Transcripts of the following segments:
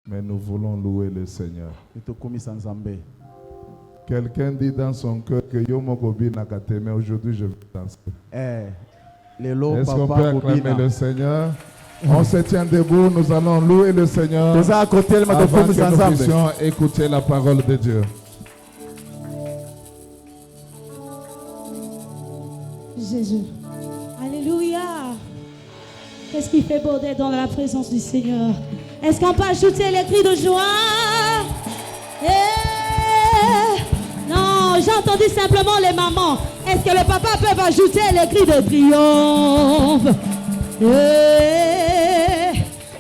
Mais nous voulons louer le Seigneur. Quelqu'un dit dans son cœur que Yomogobi Nakateme, aujourd'hui je vais danser. Est-ce qu'on peut acclamer le Seigneur? On se tient debout, nous allons louer le Seigneur avant que nous puissions écouter la parole de Dieu. Jésus. Alléluia. Qu'est-ce qui fait beau d'être dans la présence du Seigneur? Est-ce qu'on peut ajouter les cris de joie? Non, j'ai entendu simplement les mamans. Est-ce que les papas peuvent ajouter les cris de triomphe?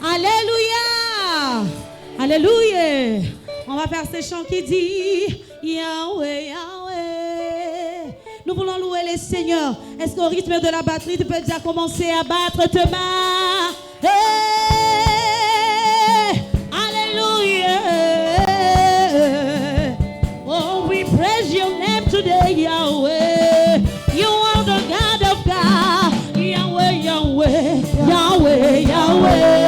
Alléluia. Alléluia. On va faire ce chant qui dit Yahweh, Yahweh. Nous voulons louer le Seigneur. Est-ce qu'au rythme de la batterie, tu peux déjà commencer à battre tes mains? Alléluia. Oh, we praise your name today, Yahweh. You are the God of God. Yahweh, Yahweh, Yahweh, Yahweh.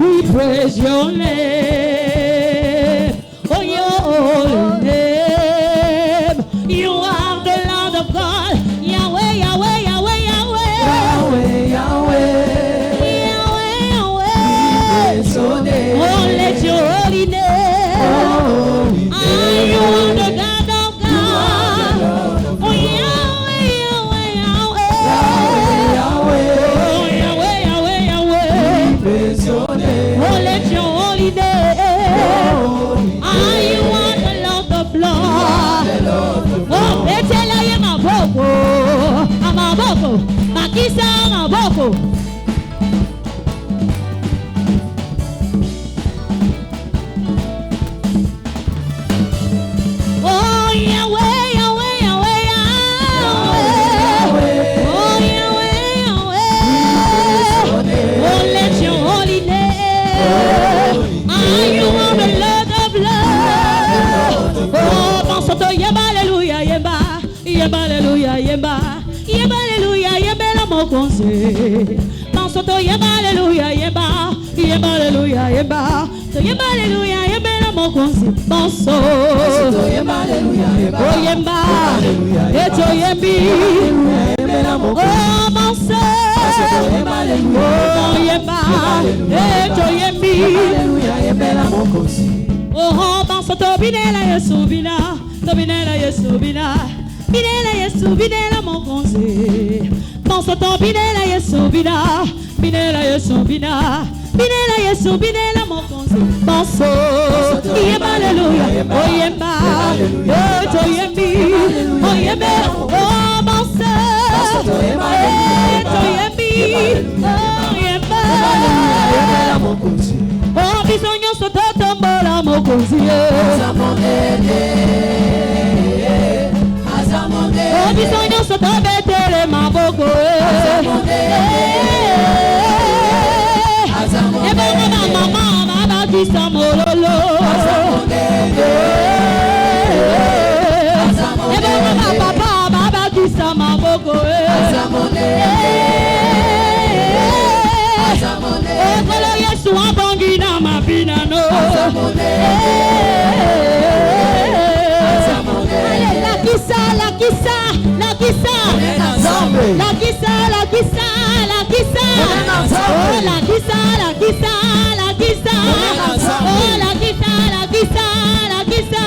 We praise your name. Oh, your name. You are the Lord of God. Yahweh, Yahweh, Yahweh, Yahweh. Yahweh, Yahweh. Yahweh, Yahweh. Oh, let your holy name. You are the God of God. Oh, Yahweh, Yahweh, Yahweh. Yahweh, Oh, Yahweh, Yahweh, Yahweh. praise your name. Oh, let your holy name. You are the Lord of Lords. Oh, etela ye maboko. Amaboko. Makisa maboko. Oh, Yahweh, Yahweh, Yahweh, Yahweh. Oh, Yahweh, Yahweh. Oh, let your holy name. You are the Lord of Lords. Oh, Bansoto, Yemba, Alléluia, Yemba. Yemba, Alléluia, Yemba. Yemba, Alléluia, Yemba, la mokonze. Bansoto, Yemba, Alléluia, Yemba. Yemba, Alléluia, Yemba. Yemba, Alléluia, Yemba, la mokonze. Banso. Yemba, Alléluia, Yemba. Oh, Yemba. Eto Yembi. Oh, Banso. Yemba, Alléluia. Oh, Yemba. Eto Yembi. Alléluia, Yemba, la mokosi. Oh, Bansoto, Binela, Yesu, Bina. Binela, Yesu, Bina. Binela, Yesu, Binela, mokonze. Bansoto, Binela, Yesu, Bina. Binela, Yesu, Bina. Binela, Yesu, Binela, mokonze. Banso. Yemba, Alléluia. Oh, Yemba. Eto Yembi. Oh, Yemba. Oh, Banso. Eto Yembi. Oh, Yemba. Yemba, la mokosi. Oh, bisogno sotto tombola mokonzi. Oh, bisogno sotto betere maboko. E baba mama baba kisa mololo. E baba papa baba kisa maboko. Kolo Yesu abongi na mabina no. La kisa, la kisa, la kisa. La kisa, la kisa, la kisa. Oh, la kisa, la kisa, la kisa. Oh, la kisa, la kisa, la kisa.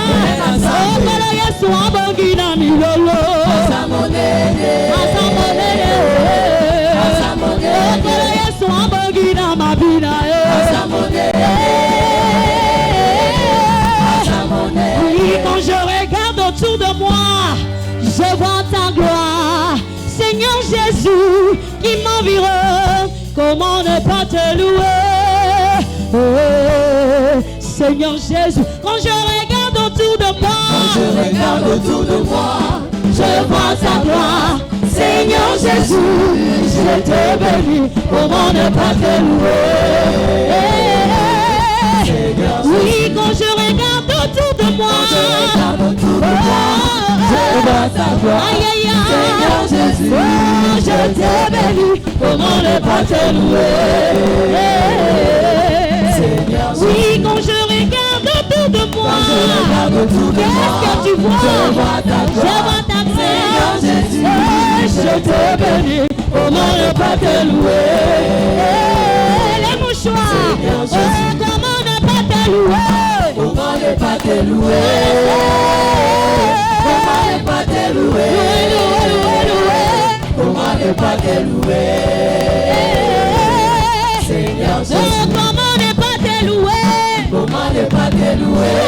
Oh, kolo Yesu abongi na milolo. Asamonene. Oh, kolo Yesu abongi na mabina. Oui, quand je regarde autour de moi, je vois ta gloire, Seigneur Jésus, qui m'environne. Comment ne pas te louer, Seigneur Jésus. Quand je regarde autour de moi, je vois ta gloire, Seigneur Jésus, je te bénis. Comment ne pas te louer? Oui, quand je regarde autour de moi, je vois ta gloire, aïe aïe aïe, Seigneur Jésus, oh, je te bénis. Comment ne pas te louer? Oui, quand je regarde autour de moi, qu'est-ce que tu vois? Je vois ta grâce. Je te bénis. Comment ne pas te louer? Les mouchoirs. Comment ne pas te louer? Comment ne pas te louer? Comment ne pas te louer? Comment ne pas te louer? Seigneur Jésus. Comment ne pas te louer? Comment ne pas te louer?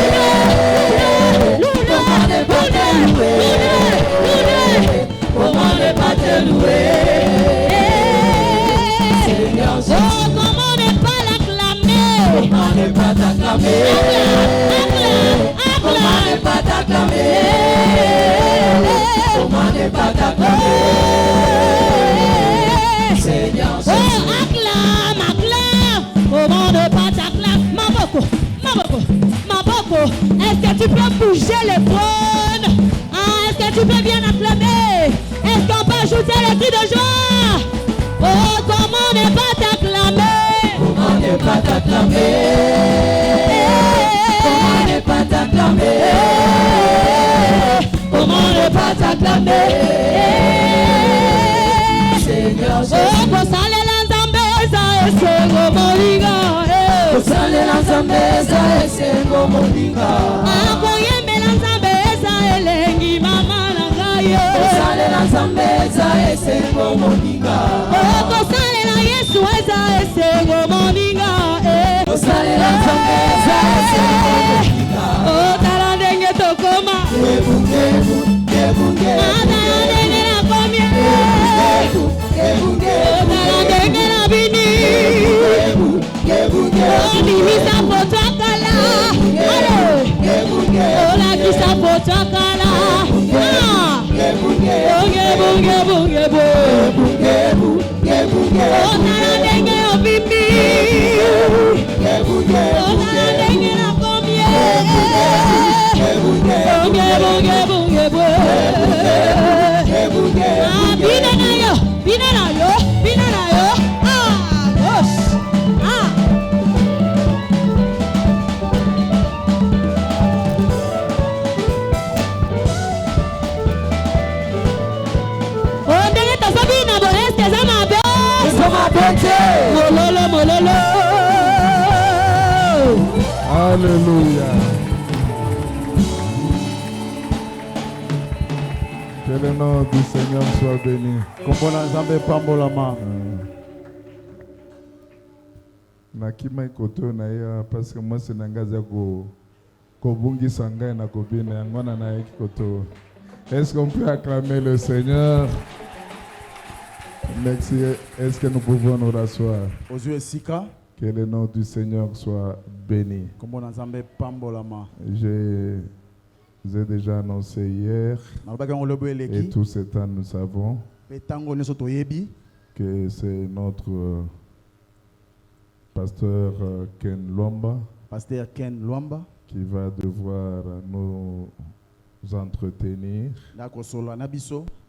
Comment ne pas te louer? Comment ne pas te louer? Seigneur Jésus. Comment ne pas l'acclamer? Comment ne pas t'acclamer? Comment ne pas t'acclamer? Comment ne pas t'acclamer? Seigneur Jésus. Acclame. Comment ne pas t'acclamer? Maboko. Est-ce que tu peux bouger les trônes? Est-ce que tu peux bien acclamer? Est-ce qu'on peut ajouter les cris de joie? Oh, comment ne pas t'acclamer? Comment ne pas t'acclamer? Comment ne pas t'acclamer? Comment ne pas t'acclamer? Seigneur Jésus. Oh, kosalela nzambeza esengo molinga. Kosalela nzambeza esengo molinga. Akoyembela nzambeza elengi mama na ngai. Kosalela nzambeza esengo molinga. Oh, kosalela Yesu eza esengo molinga. Kosalela nzambeza esengo molinga. Oh, tala ndenge tokoma. Tala ndenge nakomi. Tala ndenge nabini. Oh, bimisa poto akala. Olakisa poto akala. Bunge. Oh, tala ndenge obimi. Oh, tala ndenge nakomi. Bunge. Bina na yo. Gosh. Oh, ndenge tozobina bo eske eza mabe? Mololo. Alléluia. Que le nom du Seigneur soit béni. Nakima ikoto na ya parce que moi c'est nangaza ko bungi sanga na kobina yangona na ikoto. Est-ce qu'on peut acclamer le Seigneur? Merci. Est-ce que nous pouvons nous rasseoir? Que le nom du Seigneur soit béni. J'ai déjà annoncé hier, et tout ce temps nous savons que c'est notre pasteur Ken Lwamba qui va devoir nous entretenir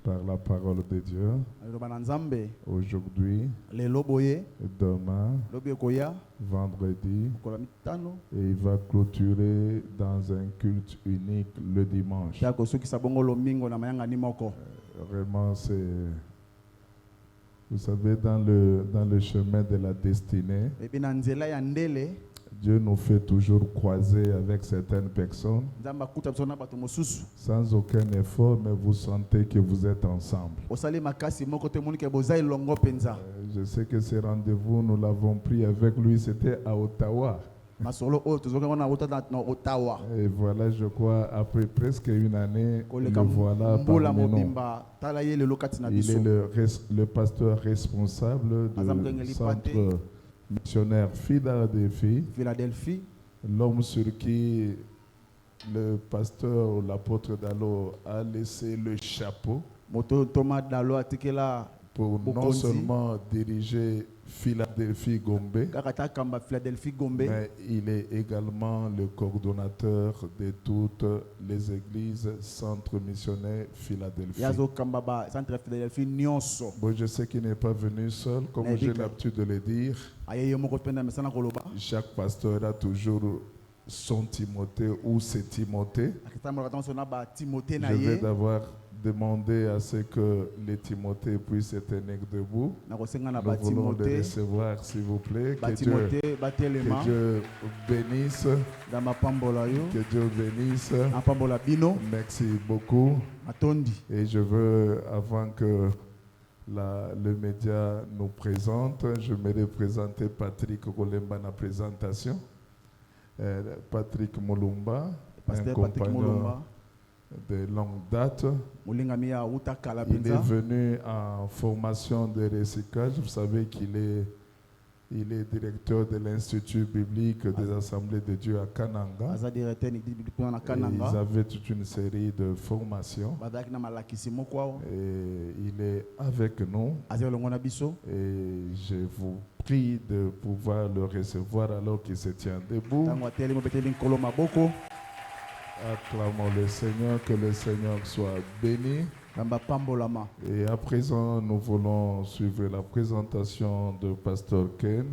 par la parole de Dieu aujourd'hui, demain, vendredi, et il va clôturer dans un culte unique le dimanche. Vraiment, c'est, vous savez, dans le chemin de la destinée, Dieu nous fait toujours croiser avec certaines personnes sans aucun effort, mais vous sentez que vous êtes ensemble. Je sais que ces rendez-vous, nous l'avons pris avec lui, c'était à Ottawa. Et voilà, je crois, après presque une année, le voilà parmi nous. Il est le pasteur responsable du centre missionnaire Philadelphie, l'homme sur qui le pasteur ou l'apôtre Dalo a laissé le chapeau pour pour non seulement diriger Philadelphie-Gombe, mais il est également le coordonnateur de toutes les églises centre missionnaire Philadelphie. Bon, je sais qu'il n'est pas venu seul, comme j'ai l'habitude de le dire. Chaque pasteur a toujours son Timothée ou ses Timothées. Je vais d'abord demander à ce que les Timothées puissent se tenir debout. Nous voulons les recevoir, s'il vous plaît. Que Dieu bénisse. Que Dieu bénisse. Merci beaucoup. Et je veux, avant que le média nous présente, je vais présenter Patrick Rolemba dans la présentation. Patrick Molumba, un compagnon de longue date. Il est venu en formation de recyclage. Vous savez qu'il est directeur de l'Institut biblique des Assemblées de Dieu à Kananga. Ils avaient toute une série de formations. Et il est avec nous. Et je vous prie de pouvoir le recevoir alors qu'il se tient debout. Acclamons le Seigneur, que le Seigneur soit béni. Et à présent, nous voulons suivre la présentation de Pasteur Ken.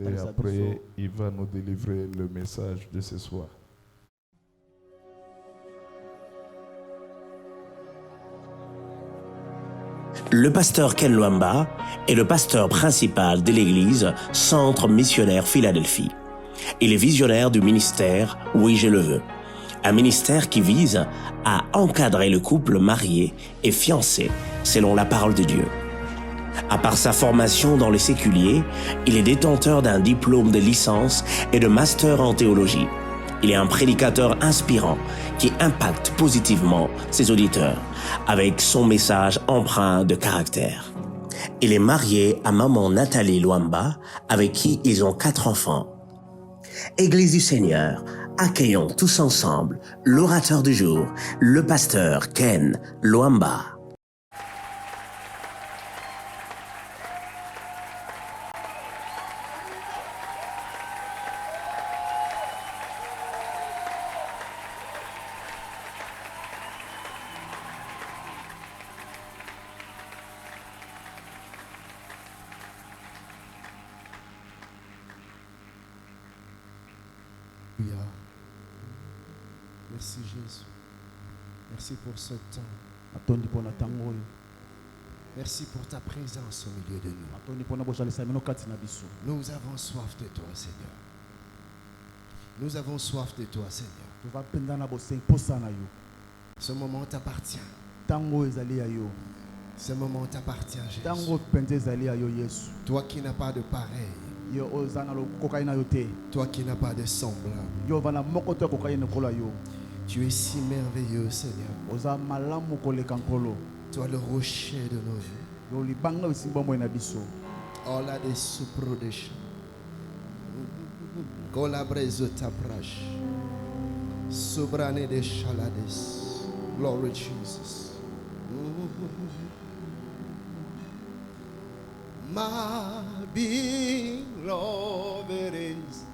Et après, il va nous délivrer le message de ce soir. Le pasteur Ken Luamba est le pasteur principal de l'église Centre Missionnaire Philadelphie. Il est visionnaire du ministère Oui, je le veux. Un ministère qui vise à encadrer le couple marié et fiancé selon la parole de Dieu. À part sa formation dans le séculier, il est détenteur d'un diplôme de licence et de master en théologie. Il est un prédicateur inspirant qui impacte positivement ses auditeurs avec son message empreint de caractère. Il est marié à maman Nathalie Luamba, avec qui ils ont 4 enfants. Église du Seigneur, accueillons tous ensemble l'orateur du jour, le pasteur Ken Luamba. Merci Jésus. Merci pour ce temps. Merci pour ta présence au milieu de nous. Nous avons soif de toi, Seigneur. Nous avons soif de toi, Seigneur. Ce moment t'appartient. Ce moment t'appartient, Jésus. Toi qui n'as pas de pareil. Toi qui n'as pas de semblable. Tu es si merveilleux, Seigneur. Toi le rocher de nos vies. Ola de suprodesha. Colabrezo taprash. Sobrane de chalades. Glory Jesus. My beloved is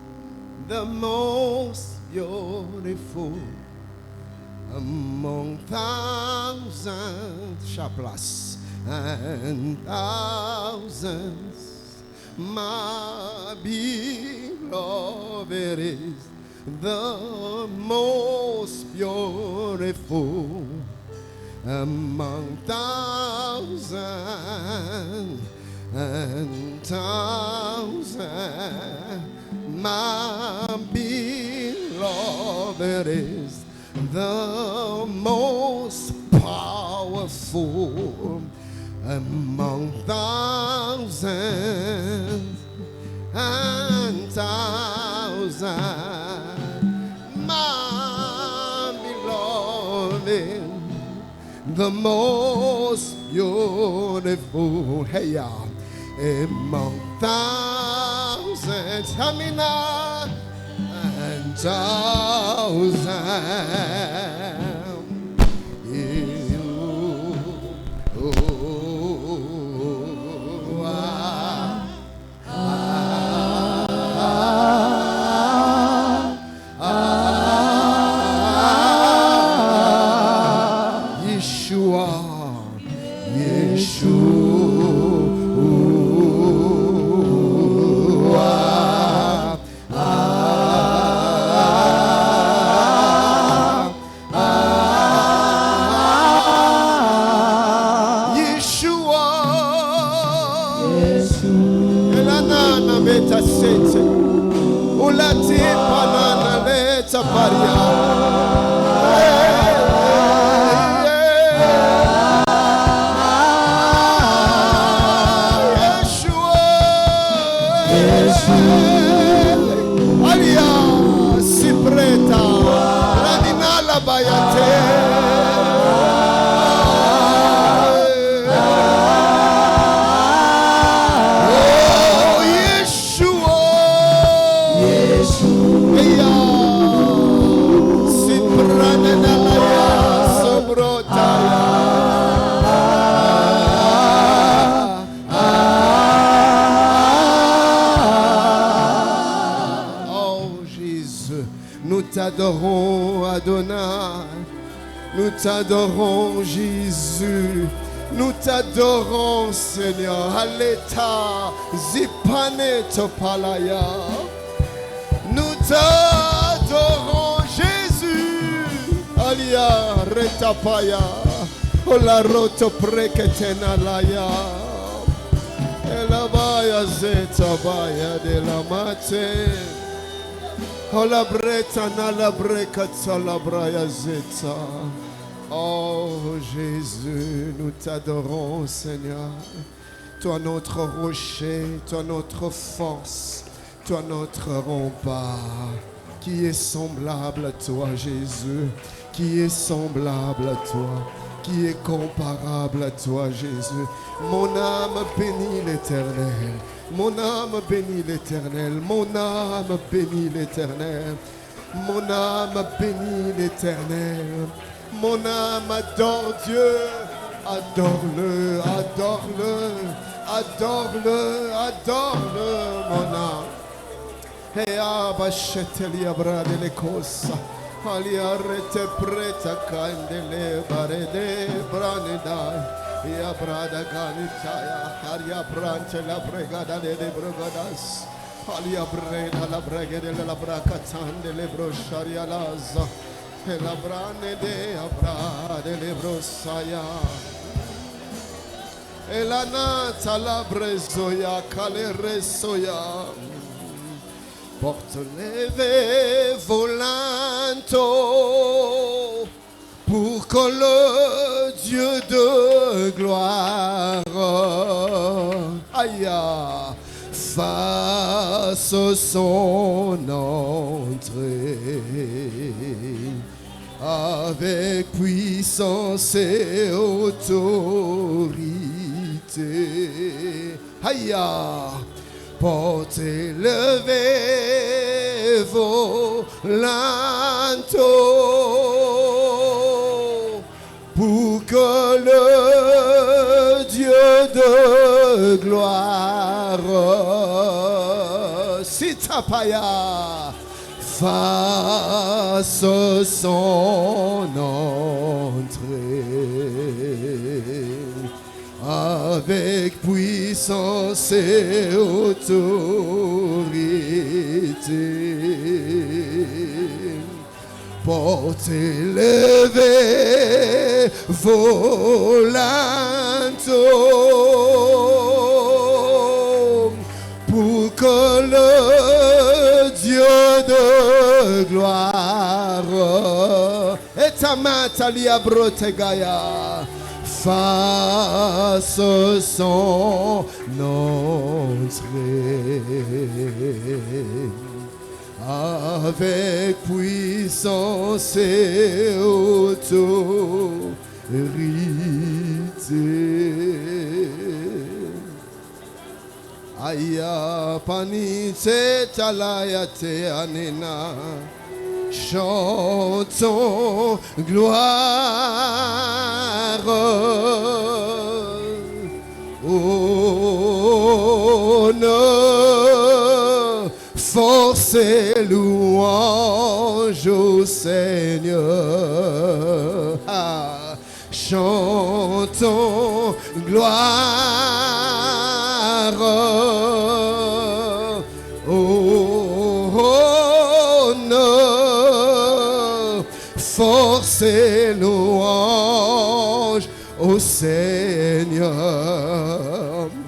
the most beautiful among thousands, chaplas and thousands. My beloved is the most beautiful among thousands and thousands. My beloved is the most powerful among thousands and thousands. My beloved, the most beautiful, hey, among thousands, and thousands. t'adorons, Adonai. Nous t'adorons, Jésus. Nous t'adorons, Seigneur. Aleta, Zipane Topalaya. Nous t'adorons, Jésus. Alia Retapaya. Ola Roto Preketenalaya. Elabaya Zetabaya de la Mate. Ola breta na la breka tsalabraya zeta. Oh Jésus, nous t'adorons Seigneur. Toi notre rocher, toi notre force, toi notre rempart. Qui est semblable à toi Jésus? Qui est semblable à toi? Qui est comparable à toi Jésus? Mon âme bénit l'Éternel. Mon âme bénit l'Éternel, mon âme bénit l'Éternel, mon âme bénit l'Éternel, mon âme adore Dieu, adore-le, adore-le, adore-le, adore-le, mon âme. Et abacheteli abrade le cosa, ali arrete preta candele barede branedai. Ya brada ganitaya, aria brante la bregada de brogadas, alia breda la bregede la bracatande le brosharia laza, e la brane de abrade le brosaya, e la nata la bresoya cale resoya, porte leve volanto. Pour que le Dieu de gloire aïe, fasse son entrée avec puissance et autorité. Aïe, portez levez vos linteaux. Pour que le Dieu de gloire, Sitapaya, fasse son entrée avec puissance et autorité. Portez, levez vos linteaux pour que le Dieu de gloire et ta matalia brotegaya fasse son entrée avec puissance et autorité. Aya panite talaya te anena. Chantons gloire. Honneur, force et louange au Seigneur. Ah, chantons gloire, honneur, force et louange au Seigneur.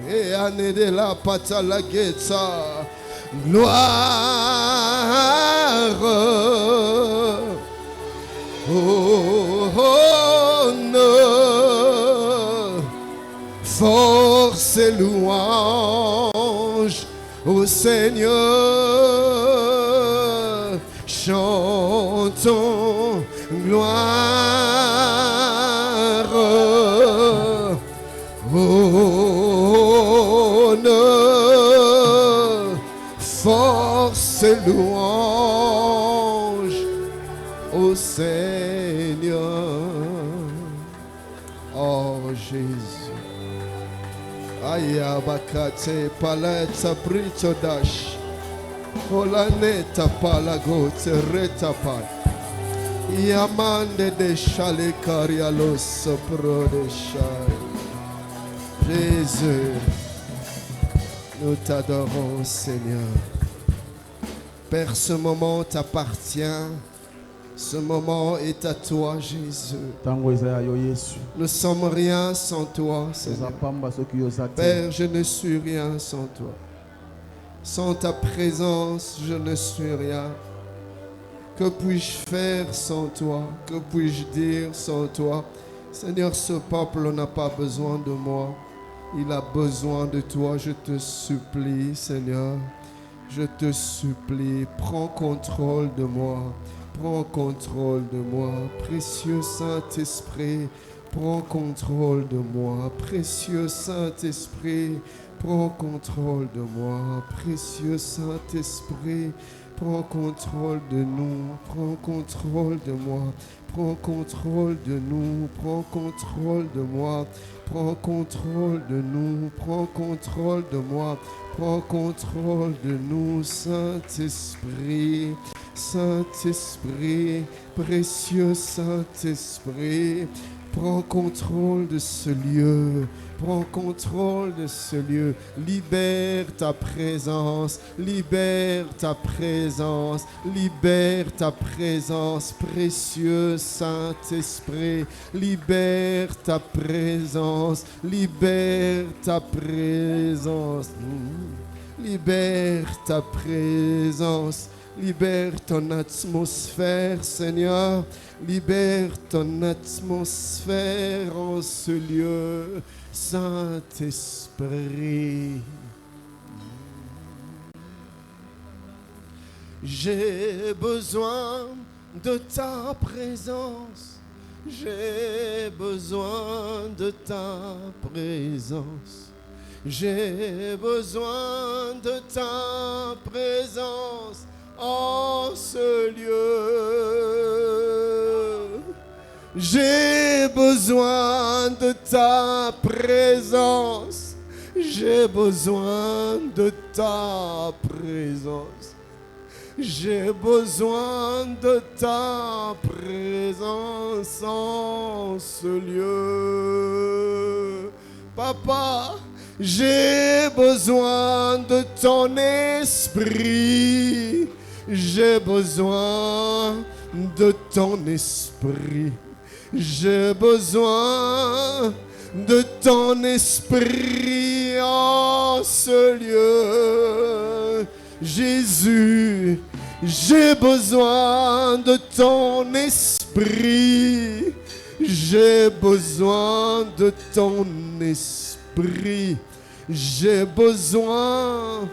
Et année de la patalagueta, gloire, honneur, force et louange au Seigneur. Chantons gloire, honneur, force et louange au Seigneur. Oh Jésus. Ayabakate paleta britodash. Olaneta palagote retapal. Yamande de chalekaria los sopro de chai. Jésus, nous t'adorons Seigneur. Père, ce moment t'appartient. Ce moment est à toi, Jésus. Nous ne sommes rien sans toi, Seigneur. Père, je ne suis rien sans toi. Sans ta présence, je ne suis rien. Que puis-je faire sans toi? Que puis-je dire sans toi? Seigneur, ce peuple n'a pas besoin de moi. Il a besoin de toi. Je te supplie, Seigneur. Je te supplie, prends contrôle de moi. Prends contrôle de moi. Précieux Saint-Esprit, prends contrôle de moi. Précieux Saint-Esprit, prends contrôle de moi. Précieux Saint-Esprit, prends contrôle de nous. Prends contrôle de moi. Prends contrôle de nous. Prends contrôle de moi. Prends contrôle de nous. Prends contrôle de moi. Prends contrôle de nous, Saint-Esprit. Saint-Esprit, précieux Saint-Esprit, prends contrôle de ce lieu. Prends contrôle de ce lieu. Libère ta présence. Libère ta présence. Libère ta présence. Précieux Saint-Esprit. Libère ta présence. Libère ta présence. Libère ta présence. Libère ton atmosphère, Seigneur. Libère ton atmosphère en ce lieu, Saint-Esprit. J'ai besoin de ta présence. J'ai besoin de ta présence. J'ai besoin de ta présence en ce lieu. J'ai besoin de ta présence. J'ai besoin de ta présence. J'ai besoin de ta présence en ce lieu. Papa, j'ai besoin de ton esprit. J'ai besoin de ton esprit. J'ai besoin de ton esprit en ce lieu. Jésus, j'ai besoin de ton esprit. J'ai besoin de ton esprit. J'ai besoin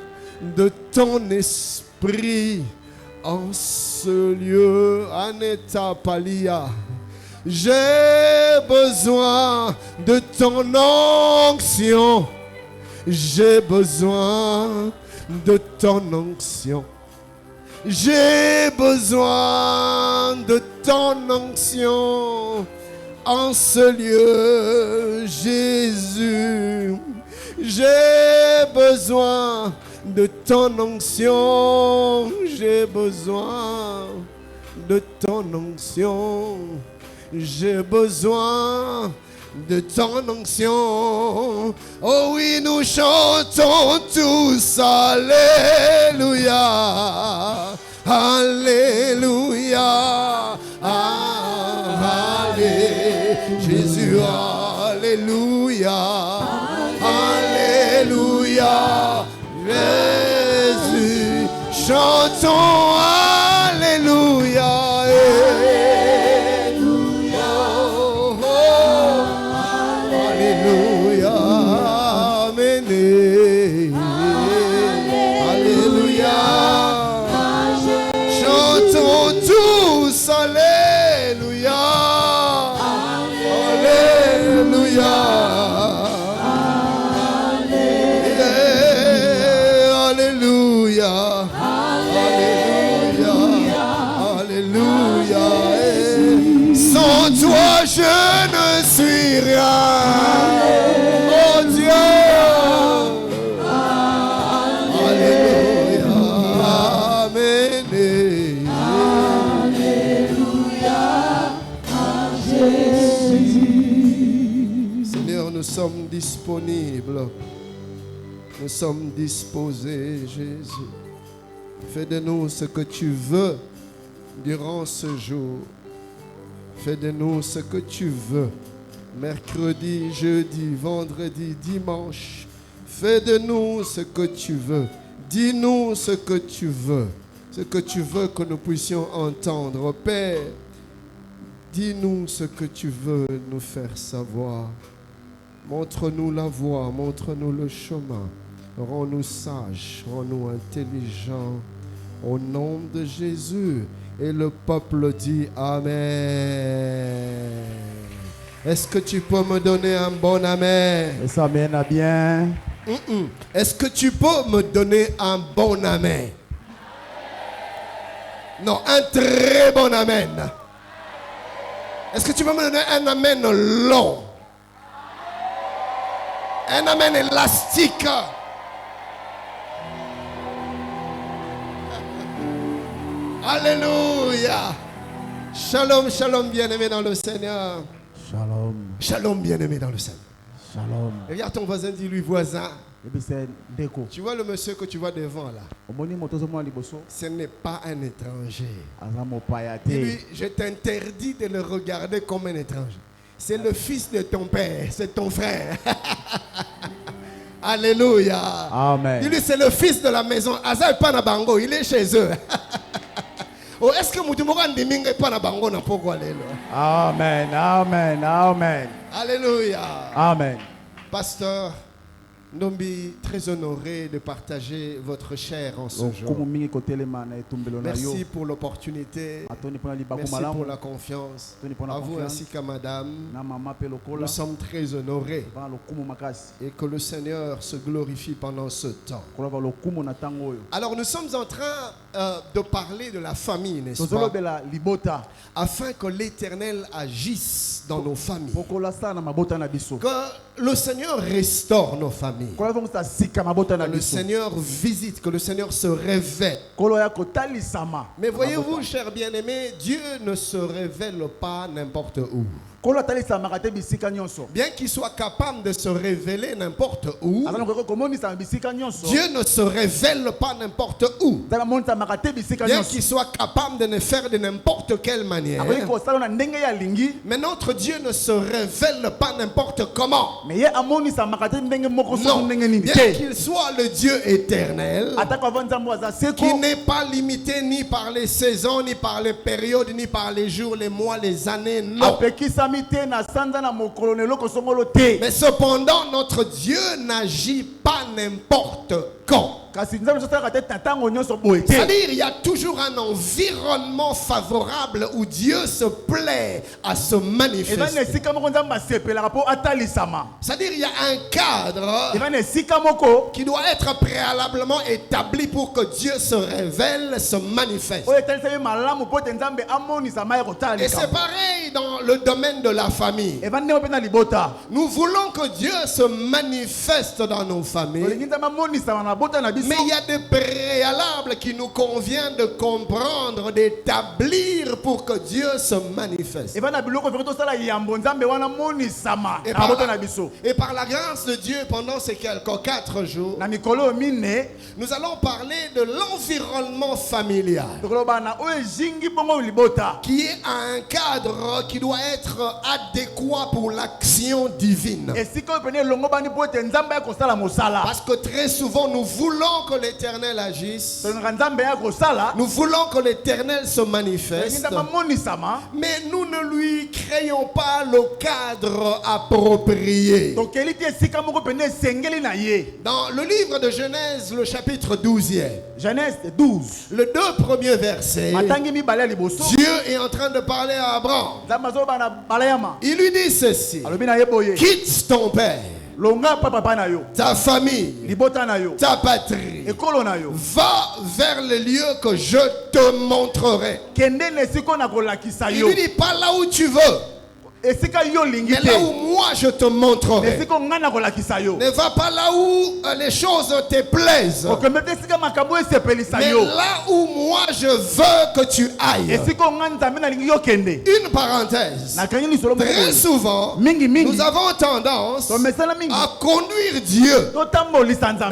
de ton esprit en ce lieu. Aneta Palia. J'ai besoin de ton onction. J'ai besoin de ton onction. J'ai besoin de ton onction en ce lieu, Jésus. J'ai besoin de ton onction. J'ai besoin de ton onction. J'ai besoin de ton onction. Oh oui, nous chantons tous Alléluia, Alléluia, Alléluia, Jésus, Alléluia, Alléluia, Jésus, chantons Alléluia. Toi je ne suis rien. Oh Dieu. Alléluia. Amen. Alléluia. Seigneur, nous sommes disponibles. Nous sommes disposés, Jésus. Fais de nous ce que tu veux durant ce jour. Fais de nous ce que tu veux. Mercredi, jeudi, vendredi, dimanche. Fais de nous ce que tu veux. Dis-nous ce que tu veux. Ce que tu veux que nous puissions entendre. Père, dis-nous ce que tu veux nous faire savoir. Montre-nous la voie, montre-nous le chemin. Rends-nous sages, rends-nous intelligents. Au nom de Jésus. Et le peuple dit Amen. Est-ce que tu peux me donner un bon Amen? Et ça mène à bien. Est-ce que tu peux me donner un bon Amen? Non, un très bon Amen. Est-ce que tu peux me donner un Amen long? Un Amen élastique. Alléluia. Shalom, shalom, bien-aimé dans le Seigneur. Shalom. Shalom, bien-aimé dans le Seigneur. Shalom. Regarde ton voisin, dis-lui voisin. Tu vois le monsieur que tu vois devant là? Ce n'est pas un étranger. Dis-lui, je t'interdis de le regarder comme un étranger. C'est le fils de ton père, c'est ton frère. Alléluia. Amen. Dis-lui, c'est le fils de la maison. Azar Panabango, il est chez eux. Oh, est-ce que Amen, amen, amen. Alléluia. Amen. Pasteur Nombi, très honoré de partager votre chair en ce jour. Merci pour l'opportunité. Merci pour la confiance. À vous ainsi qu'à madame. Nous sommes très honorés. Et que le Seigneur se glorifie pendant ce temps. Alors nous sommes en train de parler de la famille, n'est-ce pas? Afin que l'Éternel agisse dans nos familles. Que le Seigneur restaure nos familles. Que le Seigneur visite, que le Seigneur se révèle. Mais voyez-vous, chers bien-aimés, Dieu ne se révèle pas n'importe où. Bien qu'il soit capable de se révéler n'importe où, Dieu ne se révèle pas n'importe où. Bien qu'il soit capable de ne faire de n'importe quelle manière. Mais notre Dieu ne se révèle pas n'importe comment. Non. Bien qu'il soit le Dieu éternel, qui n'est pas limité ni par les saisons, ni par les périodes, ni par les jours, les mois, les années, non. Mais cependant, notre Dieu n'agit pas n'importe quand. C'est-à-dire, il y a toujours un environnement favorable où Dieu se plaît à se manifester. C'est-à-dire, il y a un cadre qui doit être préalablement établi pour que Dieu se révèle, se manifeste. Et c'est pareil dans le domaine même de la famille. Nous voulons que Dieu se manifeste dans nos familles. Mais il y a des préalables qui nous convient de comprendre, d'établir pour que Dieu se manifeste. Et par la grâce de Dieu, pendant ces quelques 4 jours, nous allons parler de l'environnement familial, qui est un cadre qui doit être adéquat pour l'action divine. Parce que très souvent nous voulons que l'Éternel agisse, nous voulons que l'Éternel se manifeste, mais nous ne lui créons pas le cadre approprié. Dans le livre de Genèse, le chapitre 12, Genèse 12, le 2 premiers versets, Dieu est en train de parler à Abraham. Il lui dit ceci: quitte ton père, ta famille, ta patrie, va vers le lieu que je te montrerai. Il lui dit pas là où tu veux, mais là où moi je te montrerai. Ne va pas là où les choses te plaisent, mais là où moi je veux que tu ailles. Une parenthèse: très souvent nous avons tendance à conduire Dieu dans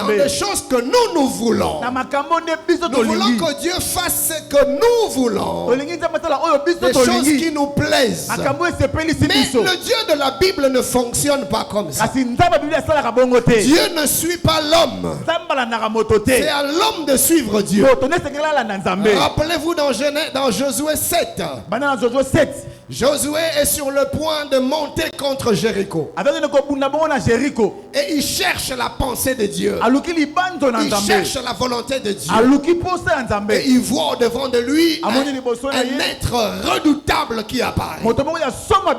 des choses que nous voulons. Nous voulons que Dieu fasse ce que nous voulons, des choses qui nous plaisent. Mais le Dieu de la Bible ne fonctionne pas comme ça. Dieu ne suit pas l'homme, c'est à l'homme de suivre Dieu. Rappelez-vous dans Josué 7, Josué est sur le point de monter contre Jéricho. Et il cherche la pensée de Dieu. Il cherche la volonté de Dieu. Et il voit devant de lui un être redoutable qui apparaît.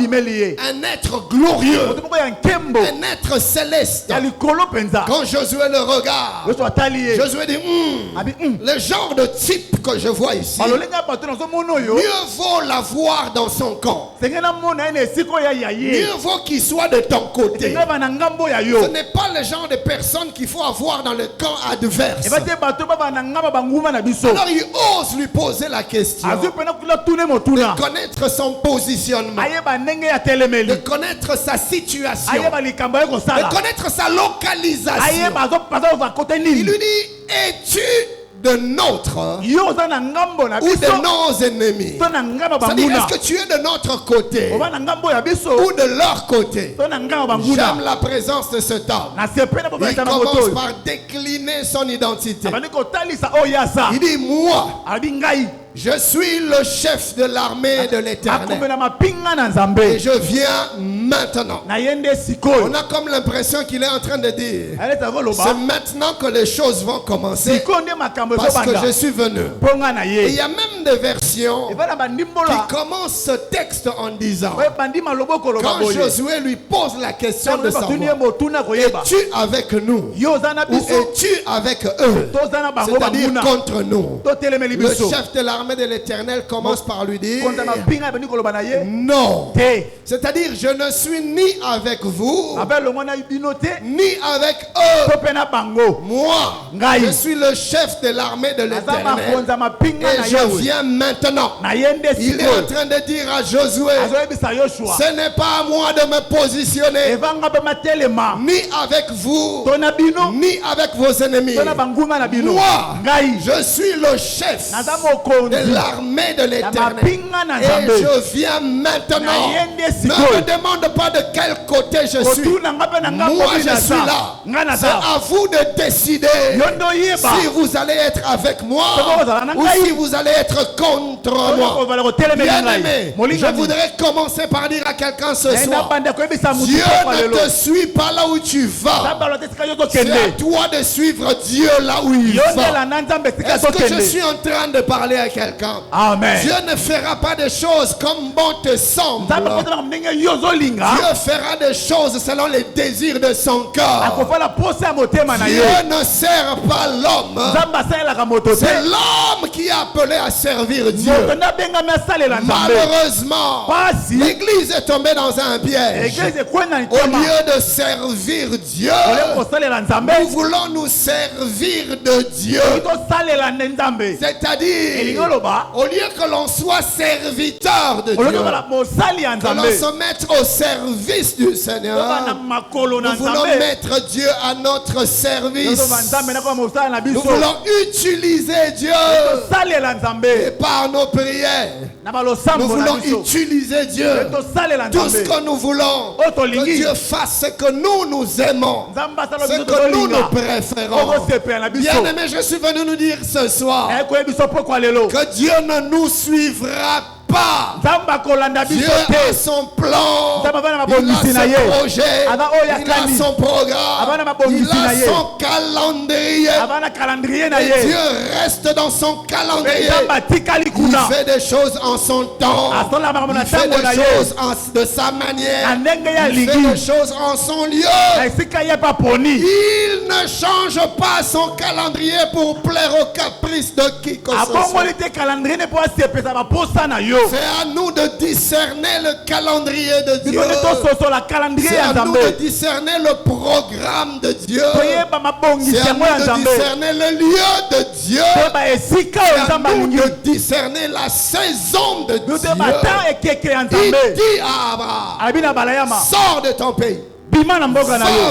Un être glorieux. Un être céleste. Quand Josué le regarde, Josué dit: le genre de type que je vois ici, mieux vaut l'avoir dans son camp. Mieux vaut qu'il soit de ton côté. Ce n'est pas le genre de personne qu'il faut avoir dans le camp adverse. Alors il ose lui poser la question, de connaître son positionnement, de connaître sa situation, de connaître sa localisation. Il lui dit: es-tu de notre ou de nos ennemis? C'est-à-dire, est-ce que tu es de notre côté ou de leur côté? J'aime la présence de cet homme. Il commence par décliner son identité. Il dit: moi, je suis le chef de l'armée de l'Éternel et je viens maintenant. On a comme l'impression qu'il est en train de dire: c'est maintenant que les choses vont commencer, parce que je suis venu. Et il y a même des versions qui commencent ce texte en disant, quand Josué lui pose la question de savoir: es-tu avec nous ou es-tu avec eux, c'est-à-dire contre nous? Le chef de l'armée de l'Éternel commence par lui dire: non. C'est-à-dire, je ne suis ni avec vous ni avec eux. Moi, je suis le chef de l'armée de l'Éternel et je viens maintenant. Il est en train de dire à Josué: ce n'est pas à moi de me positionner ni avec vous ni avec vos ennemis. Moi, je suis le chef de l'armée de l'Éternel et je viens maintenant. Ne me demande pas de quel côté je suis. Moi, je suis là. C'est à vous de décider si vous allez être avec moi ou si vous allez être contre moi. Bien-aimé, je voudrais commencer par dire à quelqu'un ce soir: Dieu ne te suit pas là où tu vas. C'est à toi de suivre Dieu là où il va. Est-ce que je suis en train de parler à quelqu'un? Amen. Dieu ne fera pas des choses comme bon te semble. fera des choses selon les désirs de son cœur. Dieu ne sert pas l'homme. C'est l'homme qui est appelé à servir Dieu. Malheureusement, l'église est tombée dans un piège. Au lieu de servir Dieu, nous voulons nous servir de Dieu. C'est-à-dire, au lieu que l'on soit serviteur de Dieu, que l'on se mette au service du Seigneur, nous voulons mettre Dieu à notre service. Nous voulons utiliser Dieu. Et par nos prières, nous voulons utiliser Dieu. Tout ce que nous voulons, que Dieu fasse ce que nous aimons, ce que nous préférons. Bien aimé, je suis venu nous dire ce soir que Dieu ne nous suivra pas. Dieu a son plan, il a son projet, il a son programme, il a son calendrier. Et Dieu reste dans son calendrier. Il fait des choses en son temps, il fait des choses de sa manière, il fait des choses en son lieu. Il ne change pas son calendrier pour plaire aux caprices de qui que ce soit. C'est à nous de discerner le calendrier de Dieu. C'est à nous de discerner le programme de Dieu. C'est à nous de discerner le lieu de Dieu. C'est à nous de discerner la saison de Dieu. Il dit à Abraham, sors de ton pays. Va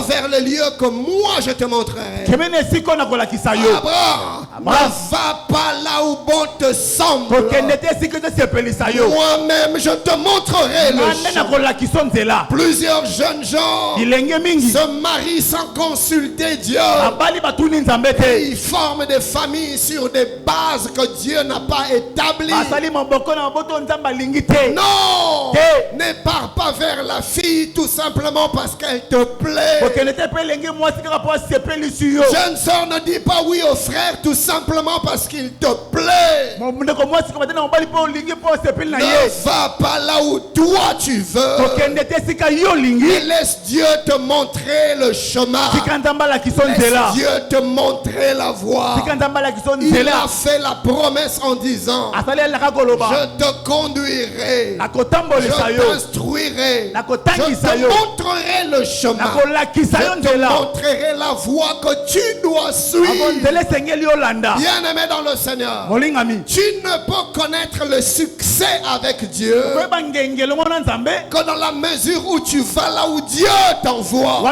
vers le lieu que moi je te montrerai. Abraham, ne va pas là où bon te semble. Moi-même je te montrerai le chemin. Plusieurs jeunes gens se marient sans consulter Dieu. Et ils forment des familles sur des bases que Dieu n'a pas établies. Non, ne pars pas vers la fille tout simplement parce qu'elle te plaît. Jeune sœur, ne dis pas oui au frère tout simplement parce qu'il te plaît. Ne va pas là où toi tu veux. Et laisse Dieu te montrer le chemin. Laisse Dieu te montrer la voie. Il a fait la promesse en disant, je te conduirai, je t'instruirai, je te montrerai le chemin, je te montrerai la voie que tu dois suivre. Bien aimé dans le Seigneur, tu ne peux connaître le succès avec Dieu que dans la mesure où tu vas là où Dieu t'envoie.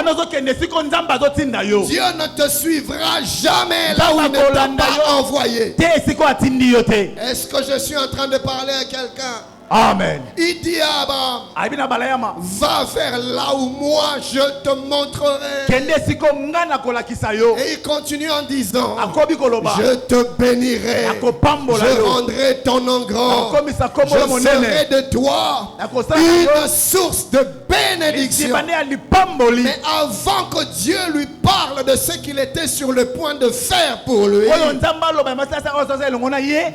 Dieu ne te suivra jamais là où il ne t'a pas envoyé. Est-ce que je suis en train de parler à quelqu'un? Amen. Il dit à Abraham, va vers là où moi je te montrerai. Et il continue en disant, je te bénirai, je rendrai ton nom grand, je ferai de toi une source de bénédiction. Mais avant que Dieu lui parle de ce qu'il était sur le point de faire pour lui,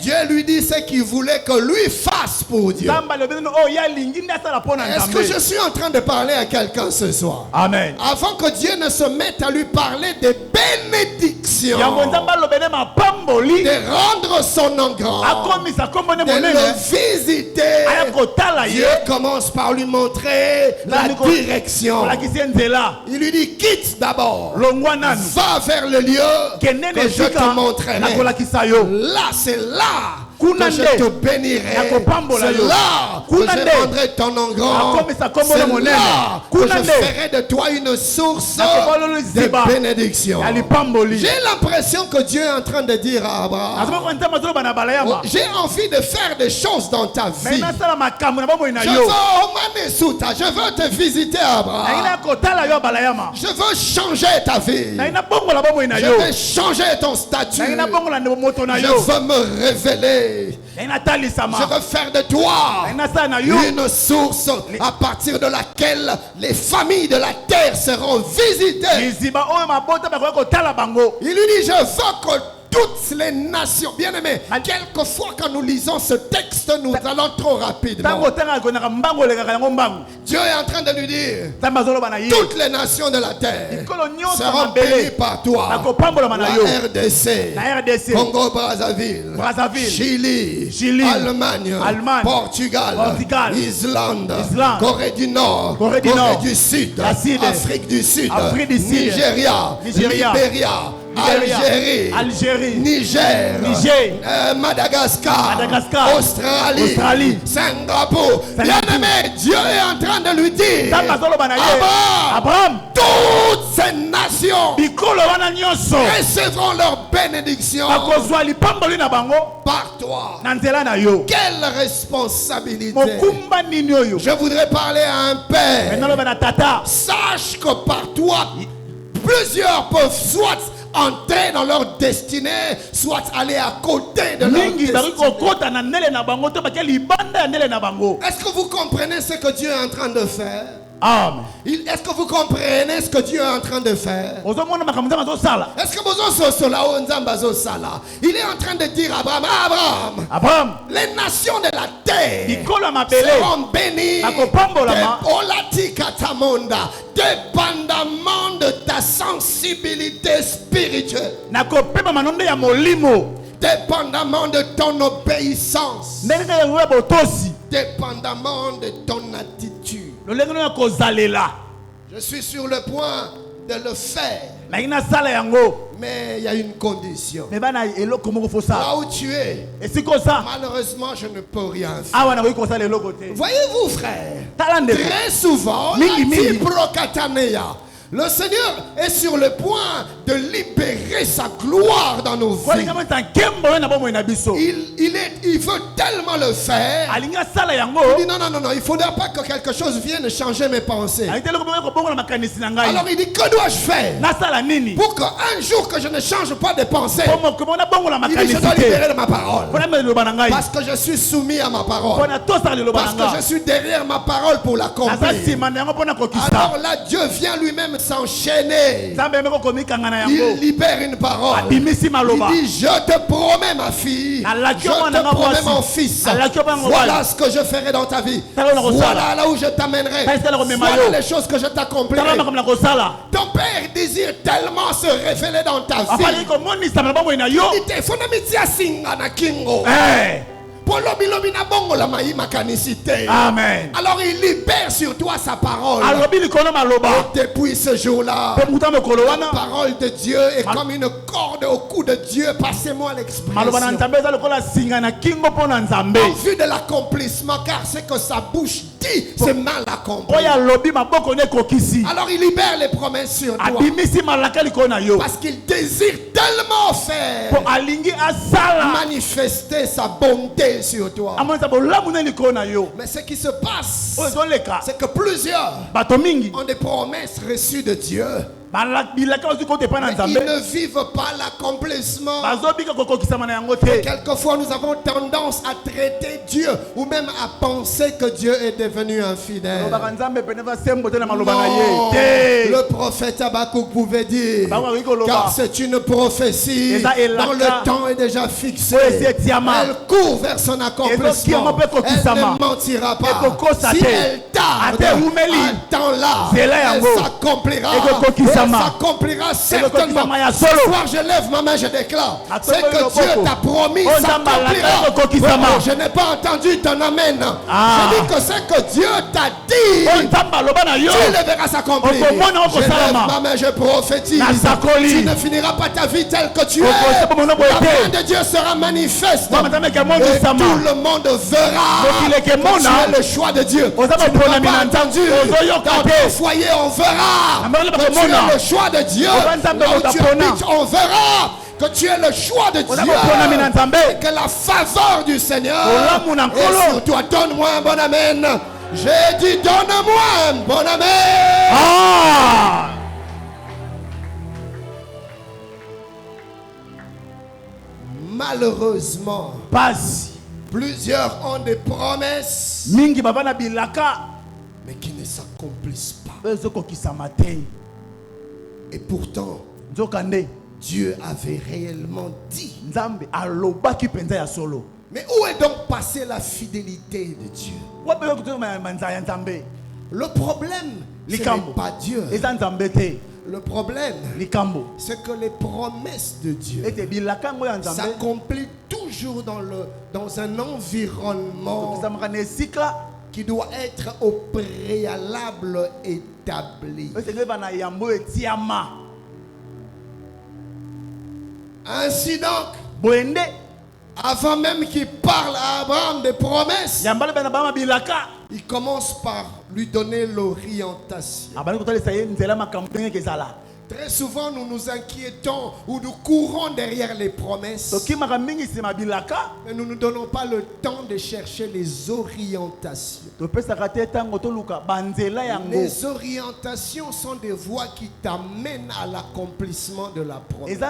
Dieu lui dit ce qu'il voulait que lui fasse pour Dieu. Est-ce que je suis en train de parler à quelqu'un ce soir? Amen. Avant que Dieu ne se mette à lui parler des bénédictions, de rendre son nom grand, de le visiter, Dieu commence par lui montrer la direction. Il lui dit, quitte d'abord, va vers le lieu que je te montrerai. Là, c'est là que je te bénirai. C'est là que je rendrai ton nom grand. C'est là que je ferai de toi une source de bénédiction. J'ai l'impression que Dieu est en train de dire à Abraham, j'ai envie de faire des choses dans ta vie. Je veux te visiter, Abraham. Je veux changer ta vie. Je veux changer ton statut. Je veux me révéler. Je veux faire de toi une source à partir de laquelle les familles de la terre seront visitées. Il lui dit, je veux que toutes les nations. Bien aimé, quelquefois quand nous lisons ce texte, nous allons trop rapidement. Dieu est en train de lui dire, toutes les nations de la terre seront bénies par toi. La RDC, Congo Brazzaville, Chili, Allemagne, Portugal, Islande, Corée du Nord, Corée du Sud, Afrique du Sud, Nigeria, Libéria, Algérie, Niger, Madagascar, Australie, Singapour. Bien-aimé, Dieu est en train de lui dire, Abraham, toutes ces nations recevront leur bénédiction par toi. Quelle responsabilité. Je voudrais parler à un père. Sache que par toi, plusieurs peuvent soit entrer dans leur destinée, soit aller à côté de leur destinée. Est-ce que vous comprenez ce que Dieu est en train de faire? Est-ce que vous comprenez ce que Dieu est en train de faire? Est-ce que il est en train de dire à Abraham, les nations de la terre seront bénies dépendamment de ta sensibilité spirituelle, dépendamment de ton obéissance, dépendamment de ton attitude. Je suis sur le point de le faire, mais il y a une condition. Là où tu es, malheureusement je ne peux rien faire. Voyez-vous frère, très souvent le Seigneur est sur le point de libérer sa gloire dans nos vies. Il veut tellement le faire. Il dit non, il ne faudra pas que quelque chose vienne changer mes pensées. Alors il dit, que dois-je faire pour qu'un jour que je ne change pas de pensée, il dit, je dois libérer de ma parole. Parce que je suis soumis à ma parole. Parce que je suis derrière ma parole pour l'accomplir. Alors là, Dieu vient lui-même s'enchaîner. Il libère une parole. Il dit, je te promets ma fille, je te promets mon fils, voilà ce que je ferai dans ta vie, voilà là où je t'amènerai, voilà les choses que je t'accomplirai. Ton père désire tellement se révéler dans ta vie. Amen. Alors il libère sur toi sa parole. Et depuis ce jour-là, la parole de Dieu est comme une corde au cou de Dieu. Passez-moi l'expression. En vue de l'accomplissement, car c'est que sa bouche dit, c'est mal accompli. Alors il libère les promesses sur toi. Parce qu'il désire tellement faire manifester sa bonté sur toi. Mais ce qui se passe, c'est que plusieurs ont des promesses reçues de Dieu, mais ils ne vivent pas l'accomplissement. Quelquefois nous avons tendance à traiter Dieu ou même à penser que Dieu est devenu infidèle. Non, le prophète Habakkuk pouvait dire, car c'est une prophétie dont le temps est déjà fixé. Elle court vers son accomplissement. Elle ne mentira pas. Si elle tarde, attends-la. Elle s'accomplira. Elle s'accomplira certainement. Ce soir je lève ma main, je déclare, c'est que Dieu t'a promis s'accomplira. Je n'ai pas entendu ton amen. Je dis que c'est que Dieu t'a dit, tu le verras s'accomplir. Je lève ma main, je prophétise. Tu ne finiras pas ta vie telle que tu es. La main de Dieu sera manifeste et tout le monde verra que tu es le choix de Dieu. Tu n'as pas entendu, dans ton foyer on verra que tu es le choix de Dieu. Là où tu habites, on verra que tu es le choix de Dieu et que la faveur du Seigneur est sur toi. Donne-moi un bon amen. J'ai dit donne-moi un bon amen. Malheureusement, plusieurs ont des promesses mais qui ne s'accomplissent pas. Et pourtant, Dieu avait réellement dit. Mais où est donc passée la fidélité de Dieu? Le problème, ce n'est pas Dieu. Le problème, c'est que les promesses de Dieu s'accomplissent toujours dans un environnement qui doit être au préalable établi. Ainsi donc, avant même qu'il parle à Abraham des promesses, il commence par lui donner l'orientation. Très souvent, nous nous inquiétons ou nous courons derrière les promesses, mais nous ne donnons pas le temps de chercher les orientations. Les orientations sont des voies qui t'amènent à l'accomplissement de la promesse. Il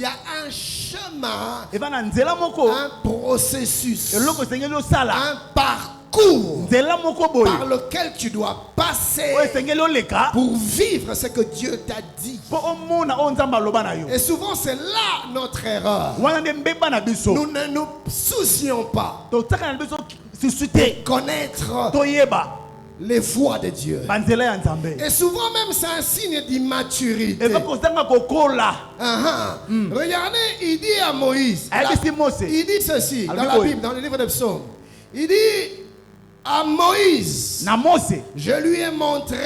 y a un chemin, un processus, un parcours par lequel tu dois passer pour vivre ce que Dieu t'a dit. Et souvent c'est là notre erreur. Nous ne nous soucions pas de connaître les voies de Dieu. Et souvent même c'est un signe d'immaturité. Regardez, il dit à Moïse, il dit ceci dans la Bible, dans le livre de Psaumes. Il dit à Moïse, je lui ai montré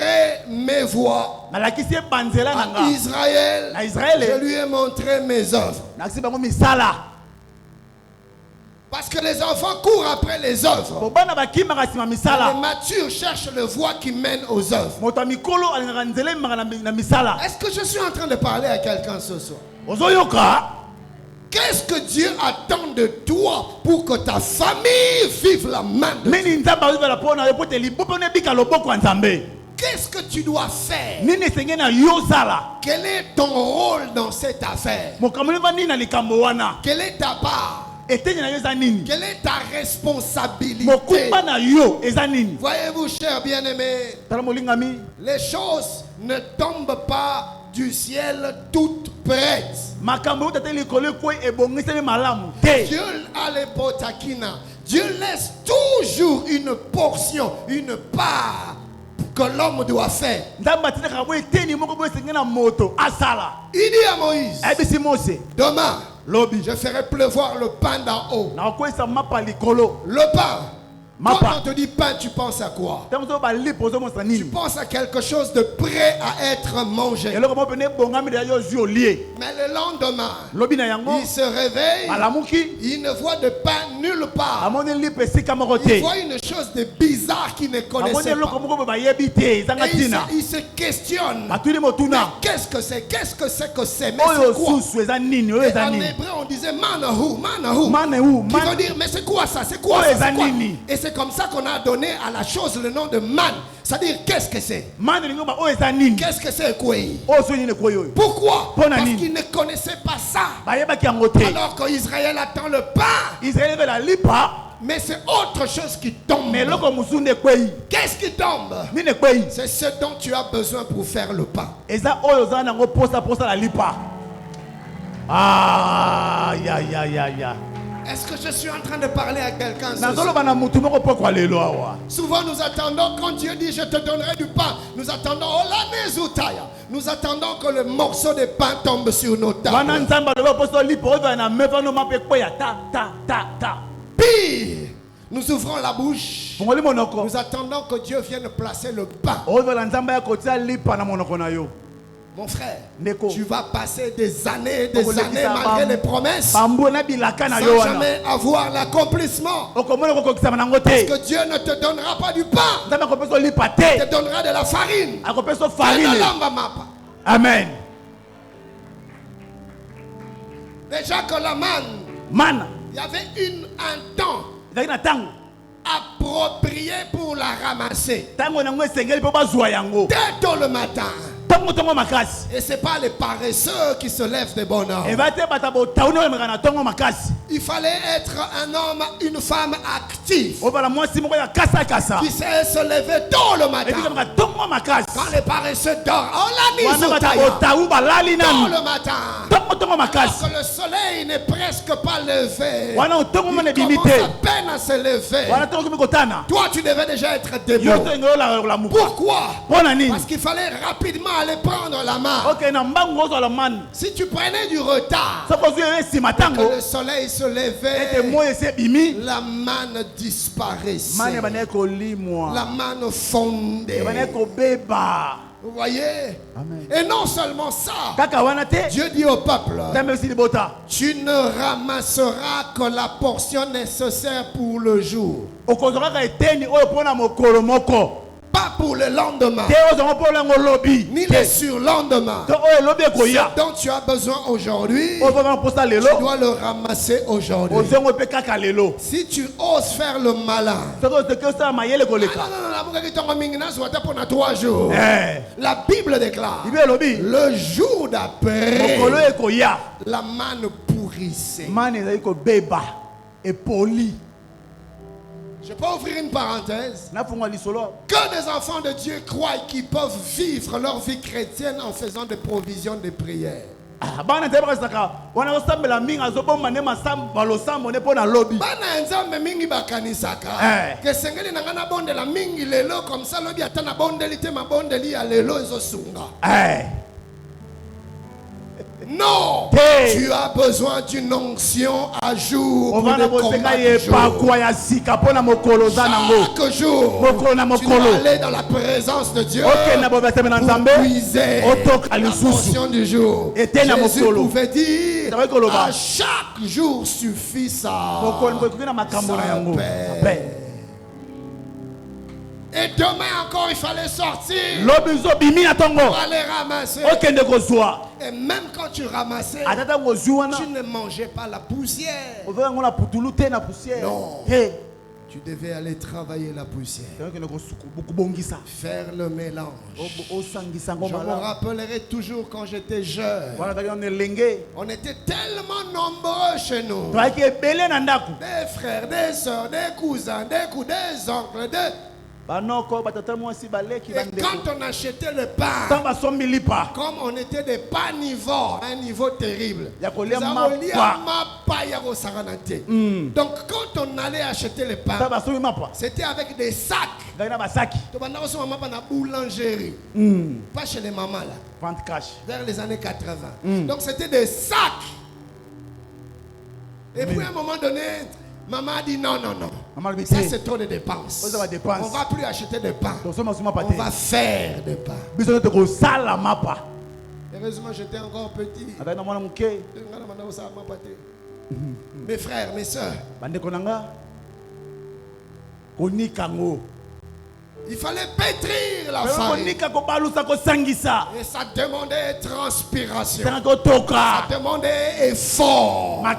mes voies. À Israël, je lui ai montré mes œuvres. Parce que les enfants courent après les œuvres. Les matures cherchent le voie qui mène aux œuvres. Est-ce que je suis en train de parler à quelqu'un ce soir? Qu'est-ce que Dieu attend de toi pour que ta famille vive la main de Dieu? Qu'est-ce que tu dois faire? Quel est ton rôle dans cette affaire? Quelle est ta part? Quelle est ta responsabilité? Voyez-vous, chers bien-aimés, les choses ne tombent pas du ciel toutes prêtes. Dieu laisse toujours une portion, une part que l'homme doit faire. Il dit à Moïse, demain, je ferai pleuvoir le pain d'en haut. Le pain. Quand on te dit pain, tu penses à quoi? Tu penses à quelque chose de prêt à être mangé. Mais le lendemain, il se réveille, il ne voit de pain nulle part. Il voit une chose de bizarre qu'il ne connaissait pas. Et il se questionne. Qu'est-ce que c'est? Qu'est-ce que c'est que c'est? Mais c'est quoi? Et en hébreu, on disait manahu, manahu. Qui veut dire, mais c'est quoi ça? C'est quoi ça? C'est quoi? Et c'est comme ça qu'on a donné à la chose le nom de man. C'est-à-dire, qu'est-ce que c'est? Qu'est-ce que c'est, quoi? Pourquoi? Parce qu'ils ne connaissaient pas ça. Alors qu'Israël attend le pain. Mais c'est autre chose qui tombe. Qu'est-ce qui tombe? C'est ce dont tu as besoin pour faire le pain. Est-ce que je suis en train de parler à quelqu'un? Souvent nous attendons, quand Dieu dit je te donnerai du pain, nous attendons nous attendons que le morceau de pain tombe sur nos tables. Pire, nous ouvrons la bouche, nous attendons que Dieu vienne placer le pain. Mon frère, tu vas passer des années malgré les promesses sans jamais avoir l'accomplissement. Parce que Dieu ne te donnera pas du pain, il te donnera de la farine. Amen. Déjà que la manne, il y avait un temps approprié pour la ramasser. Dès tôt le matin. Et ce n'est pas les paresseux qui se lèvent de bonne heure. Il fallait être un homme, une femme active, qui sait se lever tôt le matin Quand les paresseux dorment, dans le matin, alors que le soleil n'est presque pas levé, il commence à peine à se lever. Toi, tu devais déjà être debout. Pourquoi? Parce qu'il fallait rapidement aller prendre la manne. Si tu prenais du retard, que le soleil se levait, la manne disparaissait. La manne fondait. Vous voyez? Amen. Et non seulement ça, Dieu dit au peuple, tu ne ramasseras que la portion nécessaire pour le jour, pas pour le lendemain, ni le surlendemain. Ce dont tu as besoin aujourd'hui, tu dois le ramasser aujourd'hui. Si tu oses faire le malin, la Bible déclare, le jour d'après, la manne pourrissait. Je peux ouvrir une parenthèse. Que des enfants de Dieu croient qu'ils peuvent vivre leur vie chrétienne en faisant des provisions de prière. Bana nzambe mingi bakanisaka ke sengeli nangana bonde la mingi lelo comme ça lobi atana bonde lite mabonde li ya lelo ezosunga. Non, tu as besoin d'une onction à jour pour le combat du jour. Chaque jour, tu dois aller dans la présence de Dieu pour puiser la portion du jour. Jésus pouvait dire, à chaque jour suffit ça. Et demain encore, il fallait sortir pour aller ramasser. Et même quand tu ramassais, tu ne mangeais pas la poussière. Non. Tu devais aller travailler la poussière. Faire le mélange. Je me rappellerai toujours quand j'étais jeune. On était tellement nombreux chez nous. Des frères, des soeurs, des cousins, des oncles, et quand on achetait le pain, comme on était des panivores, un niveau terrible, donc quand on allait acheter le pain, c'était avec des sacs. Boulangerie, pas chez les mamans là, vers les années 80. Donc c'était des sacs. Et puis à un moment donné, maman a dit non. Ça c'est trop de dépenses. On ne va plus acheter de pain. On va faire de pain. Heureusement j'étais encore petit. Mes frères, mes soeurs, il fallait pétrir la farine. Et ça demandait transpiration. Ça demandait effort. Ça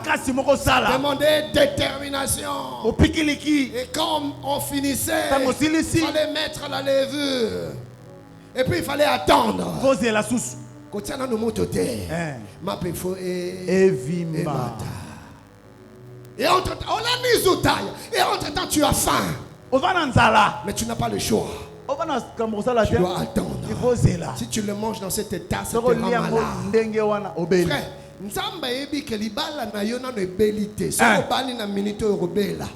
demandait détermination. Et quand on finissait, il fallait mettre la levure. Et puis il fallait attendre. Et entre-temps, tu as faim. Mais tu n'as pas le choix. Tu dois attendre. Si tu le manges dans cet état, ça te rend malade. Frère, Nzamba ebi ke libala na yo na ebelite. So bali na minute robela.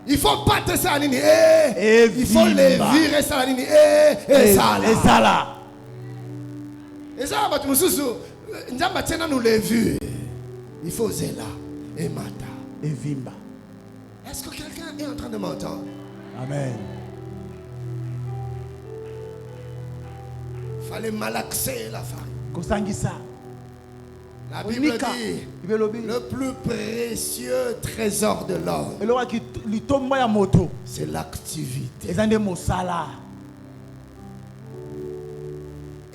Il faut pas te ça nini. Il faut les virer ça nini. Et ça là. Et ça va tu mususu. Nzamba tena nous les vues. Il faut zela et mata et vimba. Est-ce que quelqu'un est en train de m'entendre? Amen. Il fallait malaxer la farine. La Bible dit le plus précieux trésor de l'homme, c'est l'activité.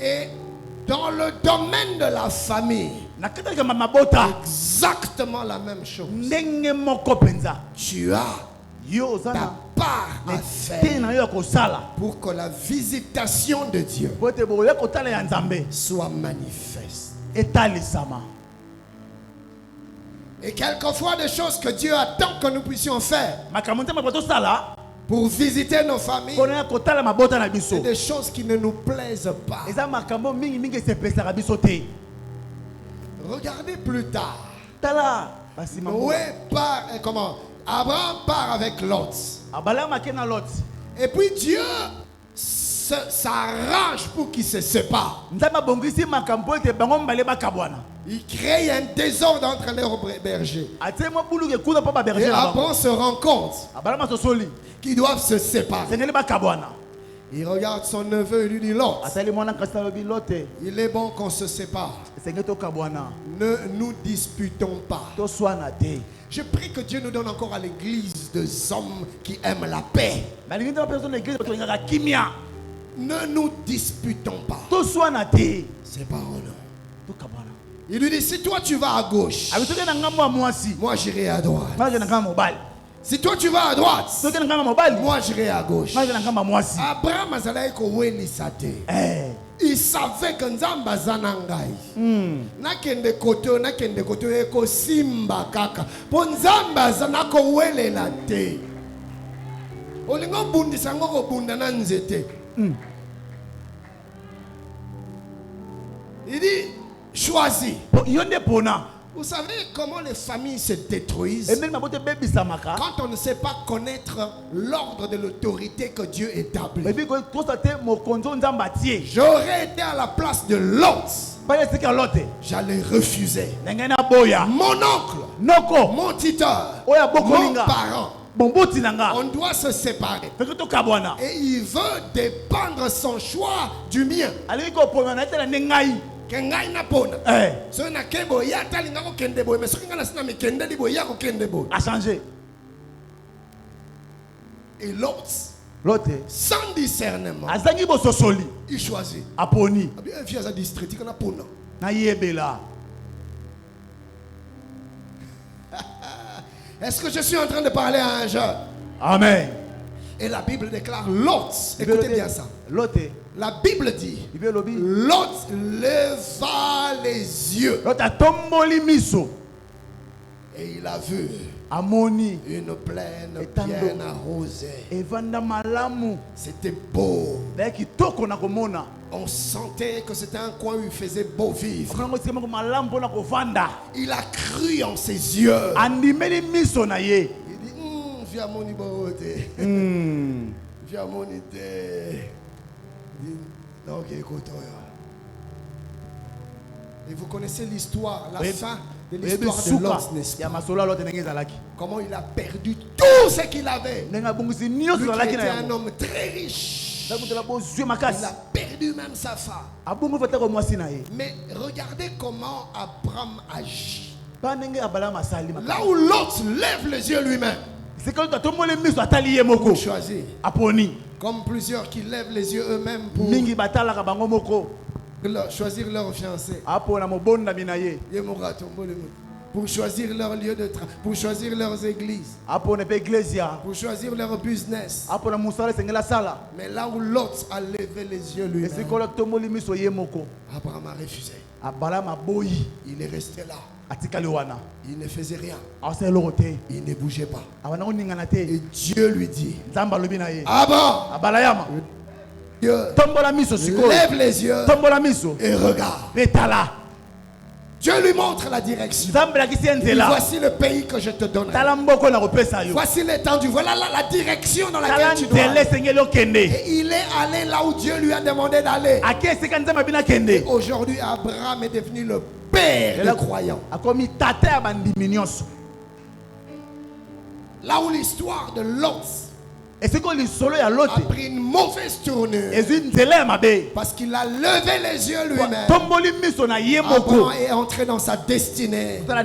Et dans le domaine de la famille, exactement la même chose. Tu as ta part à faire pour que la visitation de Dieu soit manifeste. Et quelquefois des choses que Dieu attend que nous puissions faire, pour visiter nos familles. C'est des choses qui ne nous plaisent pas. Regardez plus tard. Noé part, Abraham part avec Lot. Et puis Dieu s'arrange pour qu'ils se séparent. Il crée un désordre entre les bergers. Et Abraham se rend compte qu'ils doivent se séparer. Il regarde son neveu et lui dit Lot, il est bon qu'on se sépare. Ne nous disputons pas. Je prie que Dieu nous donne encore à l'église des hommes qui aiment la paix. Ne nous disputons pas. Séparons-nous. Il lui dit, si toi tu vas à gauche, moi j'irai à droite. Si toi tu vas à droite, moi j'irai à gauche. Abraham il savait que Nzamba zanangai. Nakende koto eko simba kaka. Po Nzamba zanako wele la te. Olingo bundi sango ko bunda na nzete. Il dit choisis. Vous savez comment les familles se détruisent quand on ne sait pas connaître l'ordre de l'autorité que Dieu établit. J'aurais été à la place de Lot. J'allais refuser. Mon oncle, mon tuteur, mon parent. On doit se séparer. Et il veut dépendre son choix du mien. A changé. Et l'autre, sans discernement, il choisit. Est-ce que je suis en train de parler à un jeune? Amen. Et la Bible déclare Lot. Écoutez bien ça. La Bible dit, Lot leva les yeux et il a vu une plaine bien arrosée. C'était beau. On sentait que c'était un coin où il faisait beau vivre. Il a cru en ses yeux. Il dit, viens mon ibote. Viens mon idée. Donc écoute. Et vous connaissez l'histoire, la fin de l'histoire de Lot, n'est-ce pas? Comment il a perdu tout ce qu'il avait. Lui qui était un homme très riche. Il a perdu même sa femme. Mais regardez comment Abraham agit. Là où Lot lève les yeux lui-même, pour choisir. Comme plusieurs qui lèvent les yeux eux-mêmes pour choisir leur fiancé. Pour choisir leur lieu de travail, pour choisir leurs églises, pour choisir leur business. Mais là où l'autre a levé les yeux lui-même, Abraham a refusé. Il est resté là. Il ne faisait rien. Il ne bougeait pas. Et Dieu lui dit, Abraham, lève les yeux et regarde. Dieu lui montre la direction. Et voici le pays que je te donne. Voici l'étendue. Voilà la direction dans laquelle tu dois aller. Et il est allé là où Dieu lui a demandé d'aller. Et aujourd'hui, Abraham est devenu le père des croyants. Là où l'histoire de Lot a pris une mauvaise tournure parce qu'il a levé les yeux lui-même. Abraham est entré dans sa destinée parce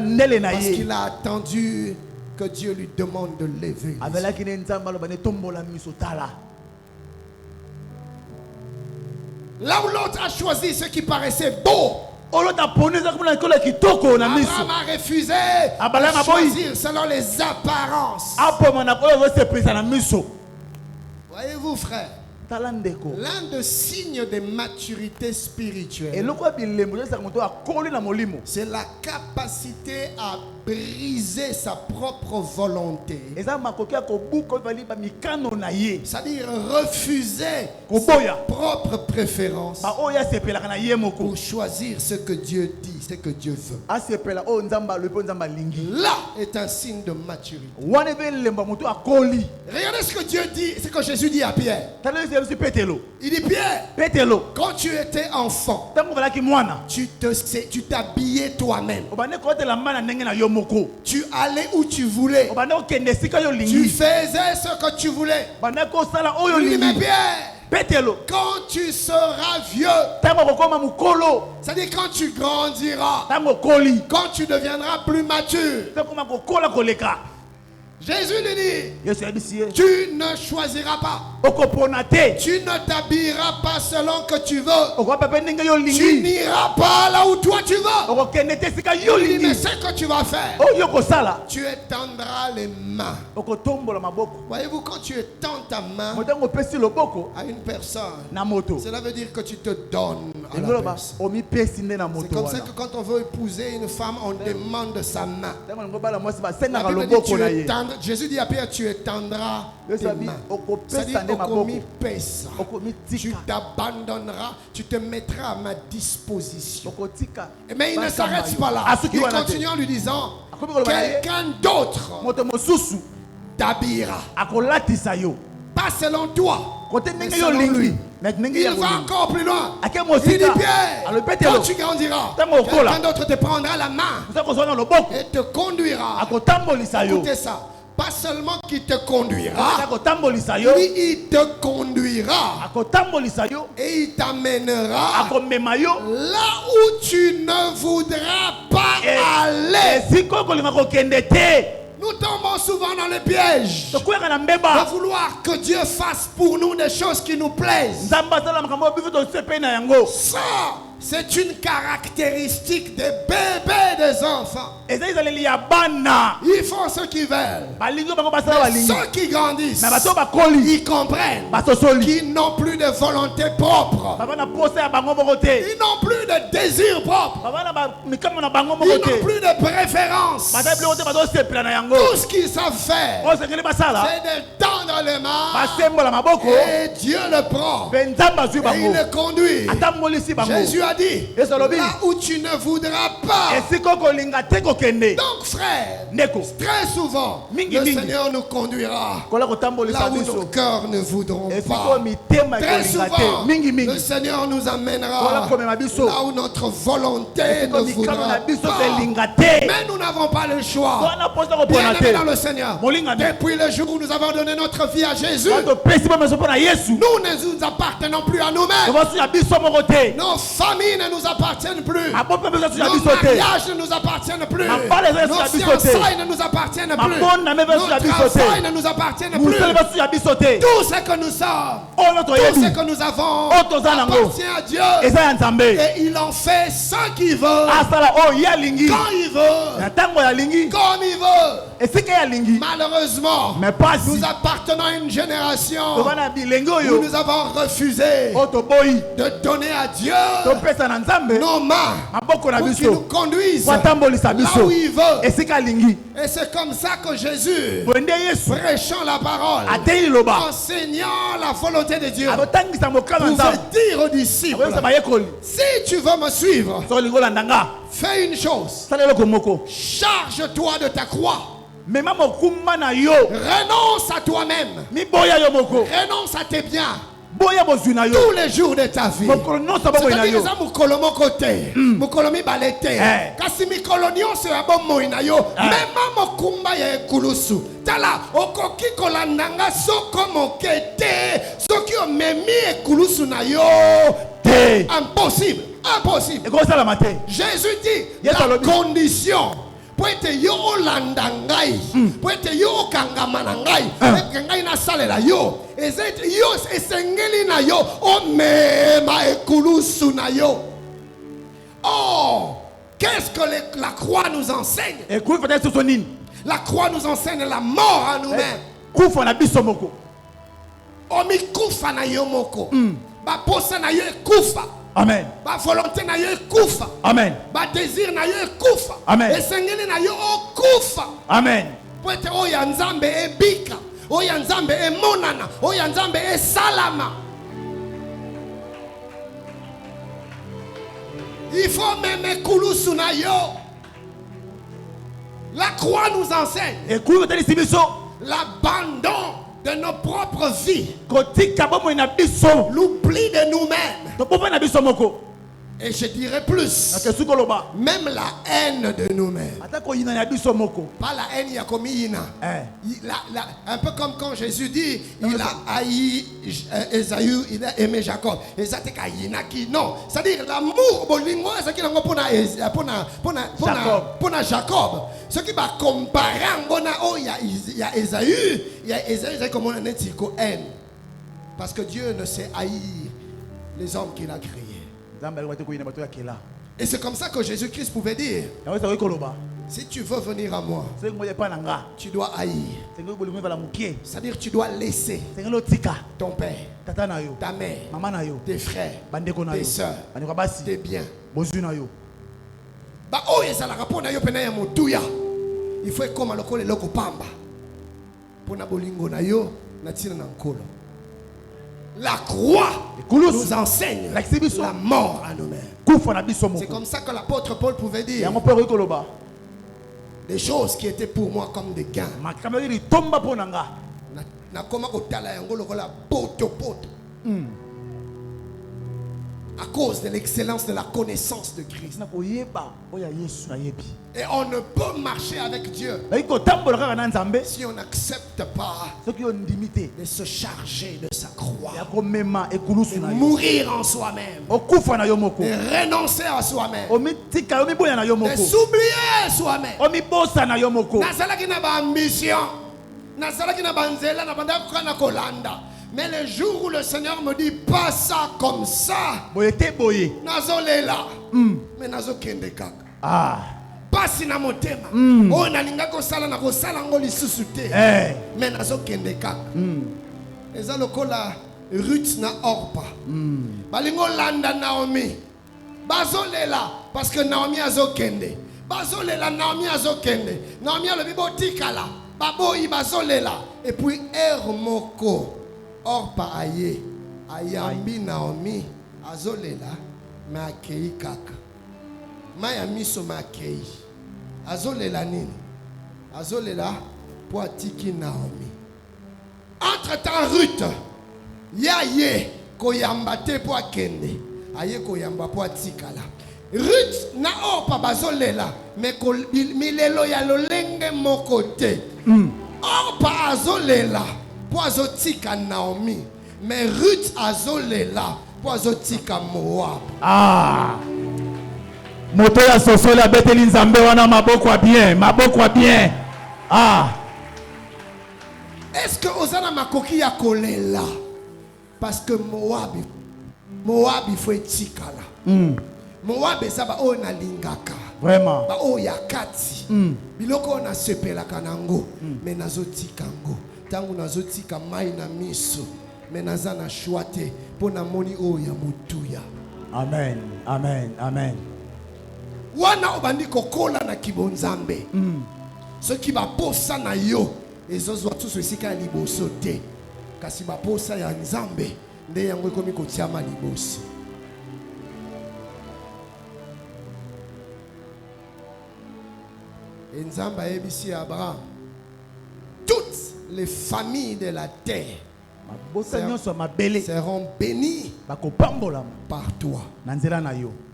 qu'il a attendu que Dieu lui demande de lever les yeux. Là où l'autre a choisi ce qui paraissait beau, Abraham a refusé de choisir selon les apparences. Voyez-vous, frère, l'un des signes de maturité spirituelle, c'est la capacité à briser sa propre volonté. C'est-à-dire refuser sa propre préférence pour choisir ce que Dieu dit, ce que Dieu veut. Là est un signe de maturité. Regardez ce que Dieu dit, ce que Jésus dit à Pierre. Il dit Pierre, quand tu étais enfant, tu t'habillais toi-même. Tu allais où tu voulais. Tu faisais ce que tu voulais. Il dit mais Pierre, quand tu seras vieux, c'est-à-dire quand tu grandiras, quand tu deviendras plus mature, Jésus lui dit, tu ne choisiras pas. Tu ne t'habilleras pas selon que tu veux. Tu n'iras pas là où toi tu veux. Il dit, mais ce que tu vas faire, tu étendras les mains. Voyez-vous, quand tu étends ta main à une personne, cela veut dire que tu te donnes à la personne. C'est comme ça que quand on veut épouser une femme, on demande sa main. La Bible dit, Jésus dit à Pierre, tu étendras tes mains. C'est-à-dire, tu t'abandonneras, tu te mettras à ma disposition. Mais il ne s'arrête pas là. Il continue en lui disant, quelqu'un d'autre t'habillera. Pas selon toi, mais selon lui. Il va encore plus loin. Il dit Pierre, quand tu grandiras, quelqu'un d'autre te prendra la main et te conduira. Écoutez ça. Pas seulement qu'il te conduira, il te conduira et il t'amènera là où tu ne voudras pas aller. Nous tombons souvent dans le piège de vouloir que Dieu fasse pour nous des choses qui nous plaisent. Ça, c'est une caractéristique des bébés des enfants. Ils font ce qu'ils veulent. Mais ceux qui grandissent, ils comprennent qu'ils n'ont plus de volonté propre. Ils n'ont plus de désir propre. Ils n'ont plus de préférence. Tout ce qu'ils savent faire, c'est de tendre les mains et Dieu le prend et il le conduit. Jésus a dit, là où tu ne voudras pas. Donc frère, très souvent le Seigneur nous conduira là où nos cœurs ne voudront pas. Très souvent le Seigneur nous amènera là où notre volonté ne voudra pas. Mais nous n'avons pas le choix. Bien-aimés dans le Seigneur, depuis le jour où nous avons donné notre vie à Jésus, nous ne nous appartenons plus à nous-mêmes. Nos familles ne nous appartiennent plus. Nos mariages ne nous appartiennent plus. Nos fiançailles ne nous appartiennent plus. Notre travail ne nous appartient plus. Tout ce que nous sommes, tout ce que nous avons appartient à Dieu. Et il en fait ce qu'il veut, quand il veut, comme il veut. Malheureusement, nous appartenons à une génération où nous avons refusé de donner à Dieu nos mains pour qu'il nous conduise là où il veut. Et c'est comme ça que Jésus, prêchant la parole, enseignant la volonté de Dieu, pouvait dire aux disciples, si tu veux me suivre, fais une chose, charge-toi de ta croix. Renonce à toi-même. Renonce à tes biens. Tous les jours de ta vie. C'est-à-dire que mukolo mokote, mukolo mibalete. Kasi mikolo nyonso ya bomoi na yo, même mokumba ya ekulusu. Tala okoki kolandanga soko mokete, soki omemi ekulusu na yo. Impossible, impossible. Jésus dit la condition pour être yo olandangai, pour être yo kangamanangai, kangai na salela yo, ezet yo esengeli na yo o mema ekulusu na yo. Oh, qu'est-ce que la croix nous enseigne? La croix nous enseigne la mort à nous-mêmes. Omi kufa na yo moko, ba posa na yo kufa. Amen. Ba volonté na yo ekufa. Amen. Ba désir na yo ekufa. Amen. Esengeli na yo okufa. Amen. Poete oya nzambe ebika, oya nzambe emonana, oya nzambe esalama. Il faut même ekulusu na yo. La croix nous enseigne l'abandon de nos propres vies, l'oubli de nous-mêmes. Et je dirais plus, même la haine de nous-mêmes. Pas la haine, il y a comme un peu comme quand Jésus dit, il a haï Ésaü, il a aimé Jacob. Non, c'est-à-dire l'amour, c'est qui pour Jacob. Ce qui va comparer, il y a Ésaü, c'est comme on a dit haine. Parce que Dieu ne sait haïr les hommes qu'il a créés. Et c'est comme ça que Jésus-Christ pouvait dire, si tu veux venir à moi, tu dois haïr. C'est-à-dire tu dois laisser ton père, ta mère, tes frères, tes soeurs, tes biens. Il faut comme le loko pamba pour na bolingo na yo na tina na nkolo. La croix nous enseigne la mort à nous-mêmes. C'est comme ça que l'apôtre Paul pouvait dire des choses qui étaient pour moi comme des gains. À cause de l'excellence de la connaissance de Christ. Et on ne peut marcher avec Dieu si on n'accepte pas de se charger de sa croix, de mourir en soi-même, de renoncer à soi-même, de s'oublier soi-même. Nazalaki na ba ambition, nazalaki na banzela na banda kana kolanda. Mais le jour où le Seigneur me dit pas ça comme ça, nazolela, mais nazokende kaka. Pas na motema. Oh nalinga ko sala na ko sala ngoli susute. Mais nazokende kaka. Eza lokola Ruth na Orpa. Balingo landa Naomi. Bazolela parce que Naomi azokende. Bazolela Naomi azokende. Naomi le bibo tikala. Baboyi bazolela et puis Ermoko. Orpa aye, ayambi Naomi, azolela, ma akei kaka. Mayami so ma akei. Azolela nini? Azolela, po atiki Naomi. Entre temps Ruth, ya ye, koyambate po akende. Aye koyamba po atikala. Ruth na Orpa bazolela, me milelo ya lolenge mokote. Orpa azolela. Poazotika Naomi, mais Ruth azolela poazotika Moab. Moto ya sosola beteli nzambe wana maboko bien. Est-ce que ozana makoki ya kolela parce que Moab il faut etikala. Moab ezaba o na lingaka. Vraiment. Ba o ya kati. Biloko na sepelaka nango, mais nazotika ngo. Tangu nazotika mai na miso menaza na shwate pona moni o ya mutuya. Amen, amen, amen. Wana obandi kokola na kibonzambe. Ce qui va posa na yo ezozwa tuso esika liboso te. Kasi ba posa ya nzambe nde yango komi kotiama liboso. Nzamba ebisi Abraham. Toutes les familles de la terre seront bénies par toi.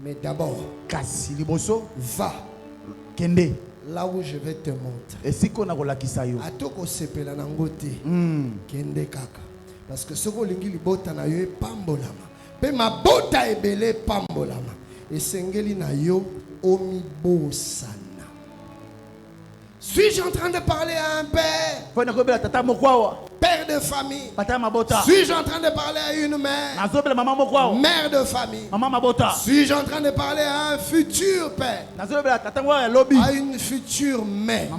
Mais d'abord, va là où je vais te montrer. Atoko sepela nangote kende kaka. Parce que ce que lingi libota na yo pambolama. Pe mabota ebele pambolama. Et sengeli na yo omibosana. Suis-je en train de parler à un père? Père de famille? Suis-je en train de parler à une mère? Mère de famille. Suis-je en train de parler à un futur père? À une future mère?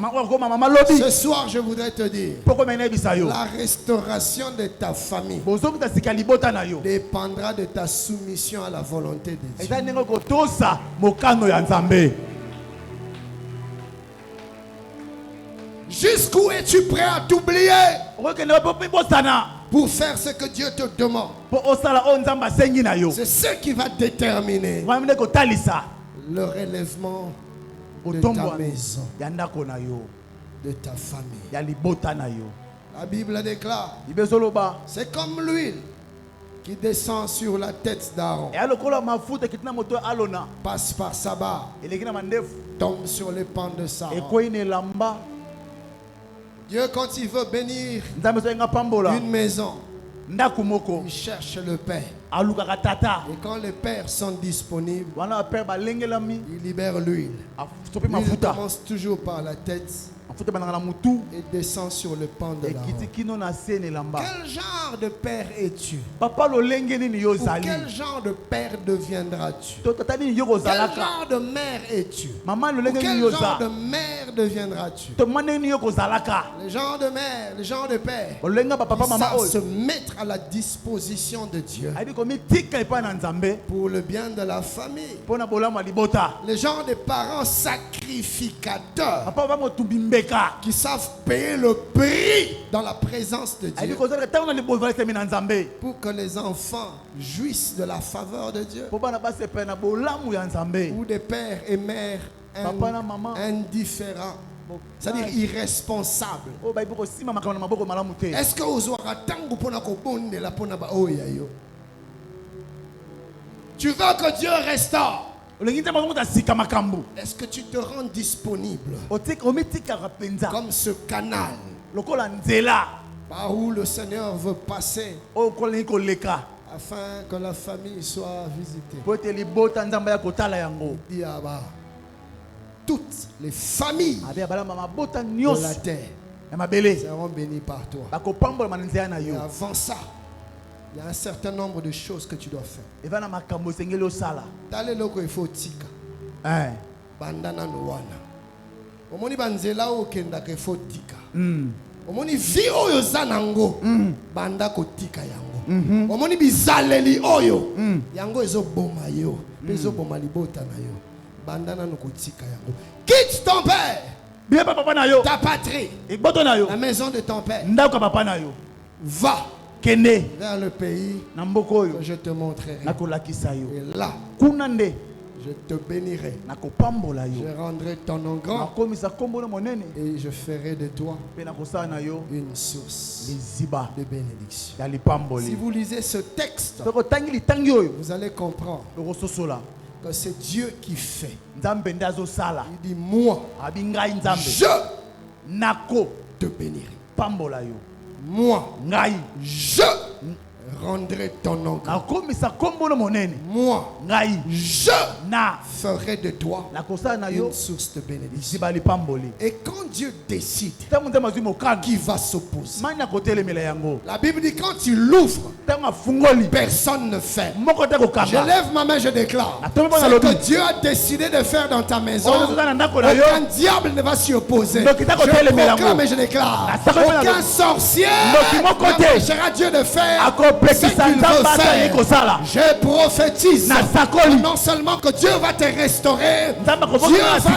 Ce soir, je voudrais te dire, la restauration de ta famille dépendra de ta soumission à la volonté de Dieu. Jusqu'où es-tu prêt à t'oublier pour faire ce que Dieu te demande? C'est ce qui va déterminer le relèvement de ta maison, de ta famille. La Bible déclare, c'est comme l'huile qui descend sur la tête d'Aaron, passe par sa barbe, tombe sur les pans de Saron. Dieu, quand il veut bénir une maison, il cherche le père. Et quand les pères sont disponibles, il libère l'huile. L'huile commence toujours par la tête et descend sur le pan de l'Aaron. Quel genre de père es-tu? Quel genre de père deviendras-tu? Quel genre de mère es-tu? Quel genre de mère deviendras-tu? Les gens de mère, les gens de père, ils savent se mettre à la disposition de Dieu pour le bien de la famille. Les gens des parents sacrificateurs qui savent payer le prix dans la présence de Dieu pour que les enfants jouissent de la faveur de Dieu. Ou des pères et mères indifférents, c'est-à-dire irresponsables. Est-ce que vous aurez tango pour tu veux que Dieu restaure? Est-ce que tu te rends disponible comme ce canal par où le Seigneur veut passer afin que la famille soit visitée? Il toutes les familles de la terre seront bénies par toi. Et avant ça, il y a un certain nombre de choses que tu dois faire. T'allez là il faut tika. Bandana noana. Omoni banzela o kenda ke faut tika. Omoni vi oyo zanango. Banda ko tika yango. Omoni bizaleli oyo. Yango ezo boma yo. Ezo boma libota na yo. Bandana no ko tika yango. Quitte ton père. Ta patrie. La maison de ton père. Va vers le pays que je te montrerai. Et là, je te bénirai. Je rendrai ton nom grand. Et je ferai de toi une source de bénédiction. Si vous lisez ce texte, vous allez comprendre que c'est Dieu qui fait. Il dit, moi, je te bénirai. Moi, je rendrai ton nom grand. Moi, je ferai de toi une source de bénédiction. Et quand Dieu décide qui va s'opposer, la Bible dit quand tu l'ouvres, personne ne ferme. Je lève ma main, je déclare ce que Dieu a décidé de faire dans ta maison, aucun diable ne va s'y opposer. Je proclame et je déclare aucun sorcier n'empêchera Dieu de faire ce qu'il veut faire. Je prophétise non seulement que Dieu va te restaurer, Dieu va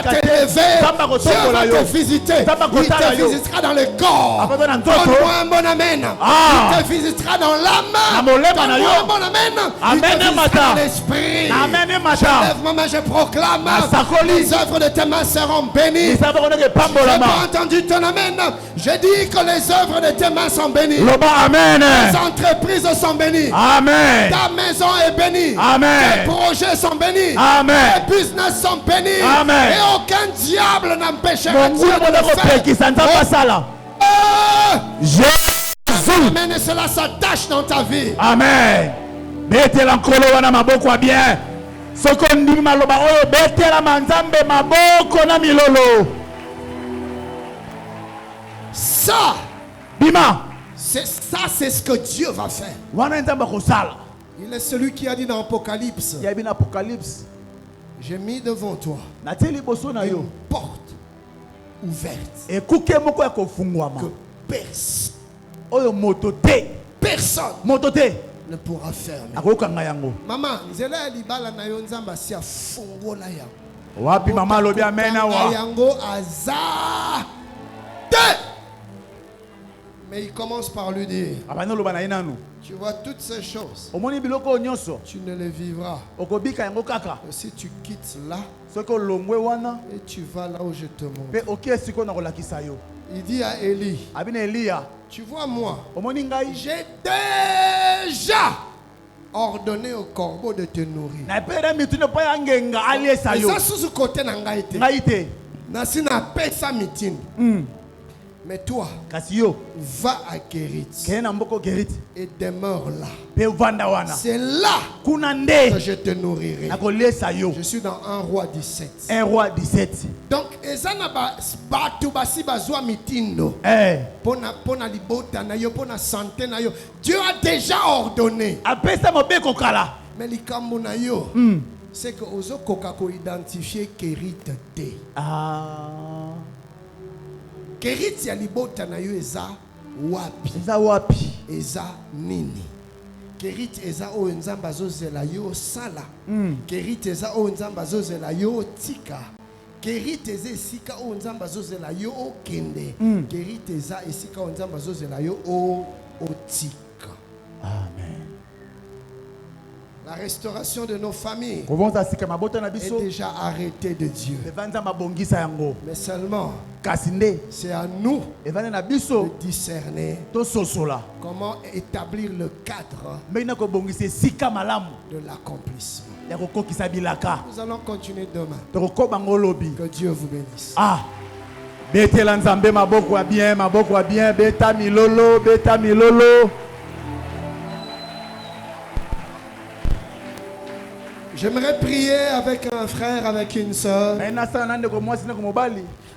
t'élever, Dieu va te visiter. Il te visitera dans le corps. Donne-moi un bon amen. Il te visitera dans l'âme. Donne-moi un bon amen. Il te visitera dans l'esprit. Je lève ma main, je proclame les œuvres de tes mains seront bénies. Je n'ai pas entendu ton amen. Je dis que les œuvres de tes mains sont bénies. Amen. Les entreprises sont bénies. Amen. Ta maison est bénie. Amen. Tes projets sont bénis. Amen. Tes business sont bénis. Amen. Et aucun diable n'empêchera Dieu de le faire. Amen. Et cela s'attache dans ta vie. Amen. Betela nkolo wana maboko wa bien. Soko ndimi maloba oyo betela manzambe maboko na milolo. Ça, Bima, c'est c'est ce que Dieu va faire. Il est celui qui a dit dans Apocalypse, j'ai mis devant toi une porte ouverte que personne ne pourra fermer. Maman, nzela libala na yo nzamba si afungola ya. Wapi mama lobi amena wa. Yango azar. Mais il commence par lui dire, tu vois toutes ces choses, tu ne les vivras. Si tu quittes là, et tu vas là où je te montre. Il dit à Élie, tu vois moi, j'ai déjà ordonné au corbeau de te nourrir. Et ça sous côté n'angaïté. Nasina paie sa mitine. Mais toi, va à Kérit et demeure là. C'est là que je te nourrirai. Je suis dans 1 Roi 17. 1 Roi 17. Donc, Dieu a déjà ordonné. Mais c'est que Ozo Kokako identifier Kérit T. Kerit ya libota na yo eza wapi? Eza wapi? Eza nini? Kerit eza o nzamba zozela yo sala. Kerit eza o nzamba zozela yo tika. Kerit eza esika o nzamba zozela yo okende. Kerit eza esika o nzamba zozela yo otika. Amen. La restauration de nos familles est déjà arrêtée de Dieu. Mais seulement, c'est à nous de discerner comment établir le cadre de l'accomplissement. Nous allons continuer demain. Que Dieu vous bénisse. Betela nzambe maboko bien, beta milolo. J'aimerais prier avec un frère, avec une soeur.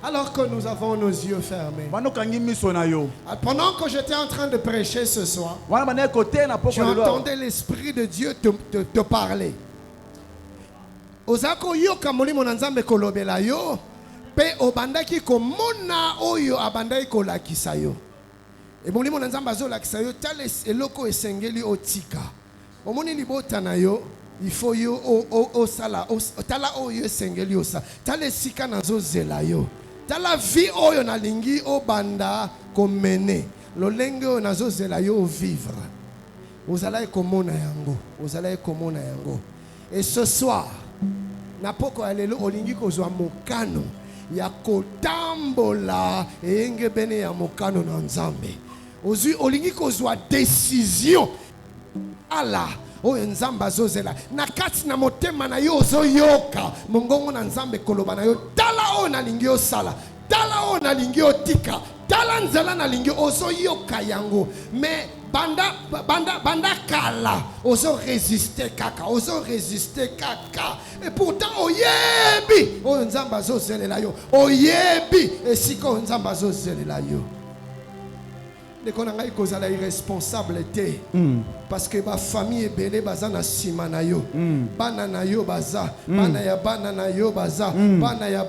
Alors que nous avons nos yeux fermés. Pendant que j'étais en train de prêcher ce soir, j'entendais l'Esprit de Dieu te parler. Ozako yo kamoli monanzambe kolobela yo, pe obandaki komona oyo abandaki kolakisa yo. E moli monanzambe azolakisa yo tale eloko esengeli otika. Omoni libota na yo. Il faut yo o sala tala oyo sengeli osa tala sika nazo zela yo tala vie oyo na lingi o banda komene lolenge oyo nazo zela yo vivre ozala komona yango et ce soir na poko alelo olingi kozwa mokano ya kotambola enge bene ya mokano na nzambe ozwi olingi kozwa décision ala oyo nzamba zozela na kati na motema na yo zoyoka mongongo na nzambe koloba na yo tala oyo na lingi osala tala oyo na lingi otika tala nzela na lingi ozoyoka yango mais banda kala ozo résister kaka et pourtant oyebi oyo nzamba zozelela yo oyebi esika oyo nzamba zozelela yo nekonanga ikozala irresponsable te parce que ba famille ebele baza na sima na yo bana na yo baza bana ya bana na yo baza bana ya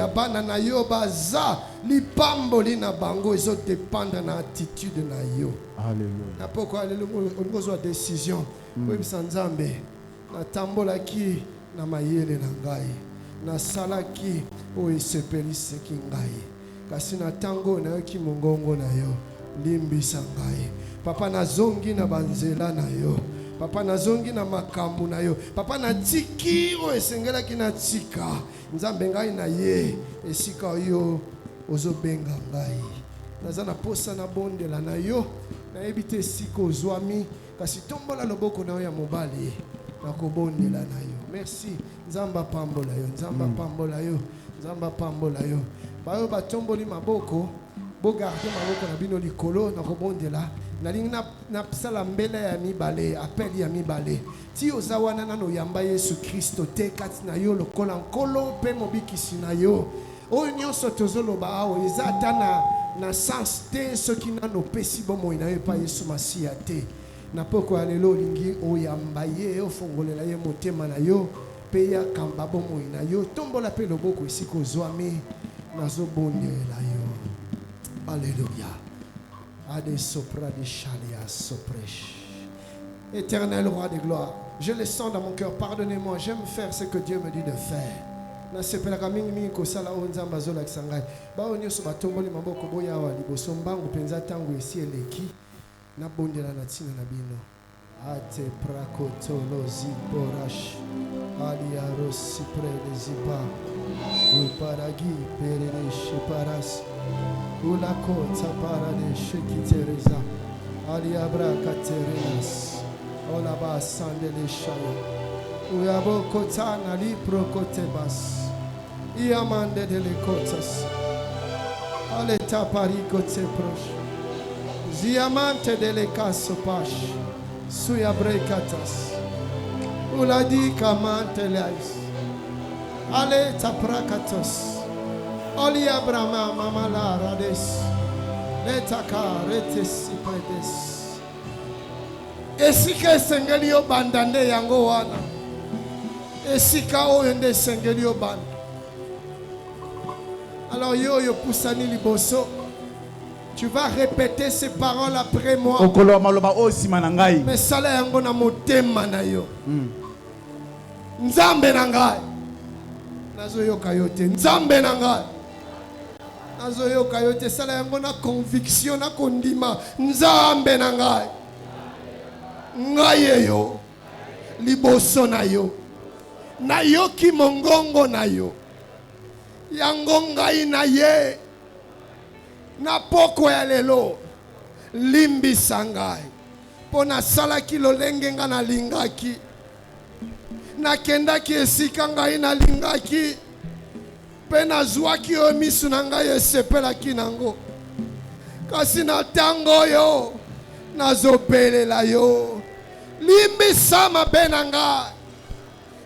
bana na yo baza lipamboli na bango ezo dépendre na attitude na yo. Alléluia. Na poko alléluia ongozo décision oyebisa nzambe natambolaki na mayele na ngai nasalaki oyo esepeliseki ngai kasi na tango nayoki mongongo na yo limbisa ngai papa nazongi na banzela na yo papa nazongi na makambo na yo papa na tiki o esengelaki na tika nzambe ngai na ye esika yo ozobenga ngai naza na posa na bondela na yo nayebi te esika ozwami kasi tombola loboko na yo ya mobali nakobondela na yo merci nzamba pambola yo nzamba pambola yo nzamba pambola yo bayo batomboli maboko bogarde maboko na bino likolo na kobondela nalingi na sala mbele ya mibale appel ya mibale ti ozawana nano yamba Yesu Kristo te kati na yo lokola nkolo pe mobikisi na yo oyo nyonso tozoloba awo eza ta na sens te soki nano pesi bomo ina epa Yesu Masia te na poko ya lelo lingi oyamba ye ofongolela ye motema na yo pe ya kamba bomo ina yo tombola pe loboko esika ozwami nazobondela yo. Alléluia. Ade sopra de chalia sopresh. Éternel roi de gloire, je le sens dans mon cœur, pardonnez-moi, j'aime faire ce que Dieu me dit de faire. Na sepelaka mingi mingi kosala o nzamba azolakisa ngai bao nyonso batomboli maboko boya awa liboso mbangu mpenza ntango esi eleki nabondela na ntina na bino ate prakotolozi borash aliarosi prelezipa uparagi perereshe paras ulakota paradeshe kitereza aliabrakaterenas olaba sandele shaya uyabokotana liprokotebas Iamande de lecotas, aleta parico tepros, ziamante de lecaso pash, suya brecatas, uladi camante leis, aleta pracatos, oli abrama mamala rades, leta caretes ipredes. Esika sengelio bandande yango wana, esika oyende sengelio band. Alors yo poussani liboso. Tu vas répéter ces paroles après moi. Mais sala yango na motema na yo. Nzambe na ngai. Nazo yoka yote. Nzambe na ngai. Nazo yoka yote sala yango na conviction na kondima. Nzambe na ngai. Ngai yo. Liboso na yo. Na yoki mongongo na yo. Yango ngai na ye na poko ya lelo limbisa ngai po nasalaki lolenge nga nalingaki nakendaki esika ngai nalingaki mpe nazwaki oyo miso na ngai esepelaki nango kasi na ntango oyo nazobelela yo limbisa mabe na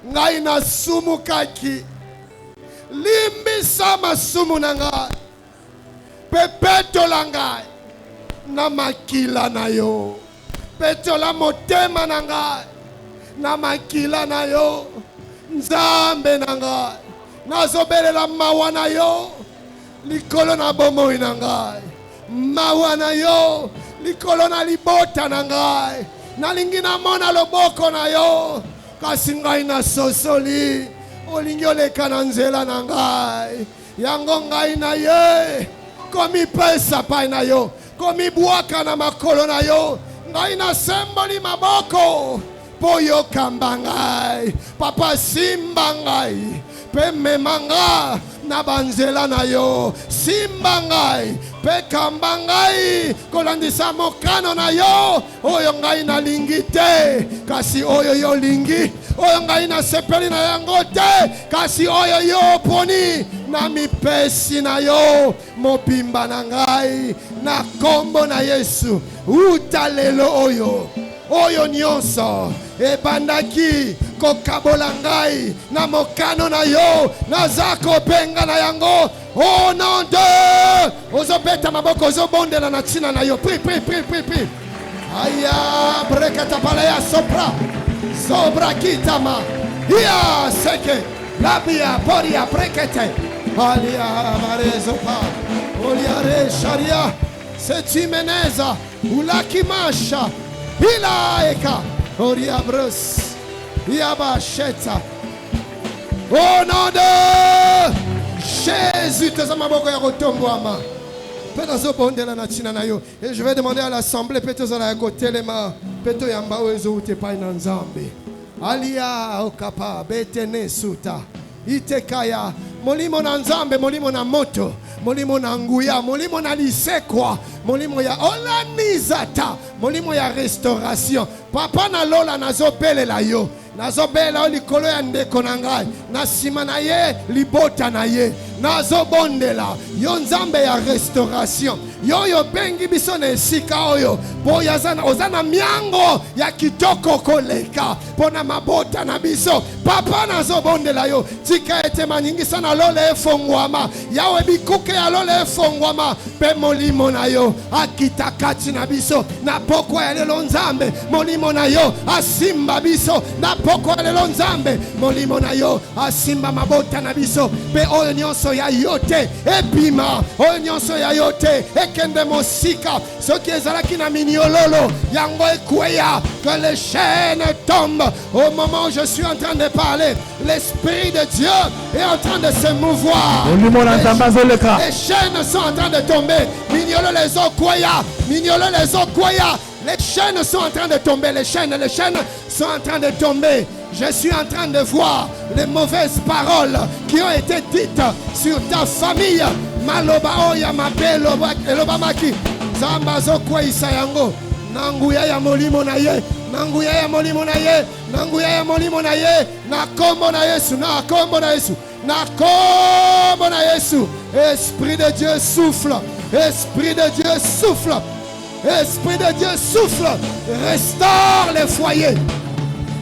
ngai nasumukaki limbisa masumu na ngai pepetola ngai na makila na yo petola motema na ngai na makila na yo nzambe na ngai nazobelela mawa na yo likolo na bomoi na ngai mawa na yo likolo na libota na ngai nalingi namona loboko na yo kasi ngai nasosoli olingi oleka na nzela na ngai yango ngai na ye komipesa pai na yo komibwaka na makolo na yo ngai nasemboli maboko po yo kamba ngai papa simba ngai pe mema nga na banzela na yo simba ngai pe kamba ngai kolandisa mokano na yo oyo ngai nalingi te kasi oyo yo lingi oyo ngai nasepeli na yango te kasi oyo yo poni na mipesi na yo mobimba na ngai na kombo na Yesu uta lelo oyo nyonso ebandaki kokabola ngai na mokano na yo naza kobenga na yango au nom de ozobeta maboko ozobondela na ntina na yo pri aya brekata palaya sopra sobra kitama ia seke labia poria brekete alia marezopa oliare sharia setimeneza ulakimasha ilaeka oria bros Yabasheta. Au nom de Jésus, tezamaboko ya kotombwama. Penazo bondela na tina na yo. Et je vais demander à l'assemblée peto la kotelema peto yamba wezo utepai na nzambe. Alia okapa betene suta. Itekaya molimo na nzambe, molimo na moto, molimo na nguya, molimo na lisekwa, molimo ya olanizata, molimo ya restauration. Papa na lola nazobelela yo. Nazobela likolo ya ndeko na ngai na sima na ye libota na ye nazobondela yo nzambe ya restauration yo bengi biso na esika oyo po ozana miango ya kitoko koleka pona mabota na biso papa nazobondela yo tika ete maningisa na lole efongwama yawe bikuke ya lole efongwama pe molimo na yo akita kati na biso na pokwa ya lelo nzambe molimo na yo asimba biso na pokwa ya lelo nzambe molimo na yo asimba mabota na biso pe oyo nyonso ya yote ebima oyo nyonso ya yote ekende mosika soki ezalaki na miniololo yango ekweya que les chaînes tombent au moment où je suis en train de parler. L'esprit de Dieu est en train de se mouvoir. Les chaînes sont en train de tomber. Mignolo les okoya, mignolo les okoya. Les chaînes sont en train de tomber. Les chaînes sont en train de tomber. Je suis en train de voir les mauvaises paroles qui ont été dites sur ta famille. Maloba oya mabelo elobamaki. Zambazo kwa isayango. Nanguya ya molimo na ye. Nanguya ya molimo na ye. Nanguya ya molimo na ye. Na kombo na Yesu. Na kombo na Yesu. Na kombo na Yesu. Esprit de Dieu souffle. Esprit de Dieu souffle. Esprit de Dieu souffle. Restaure les foyers.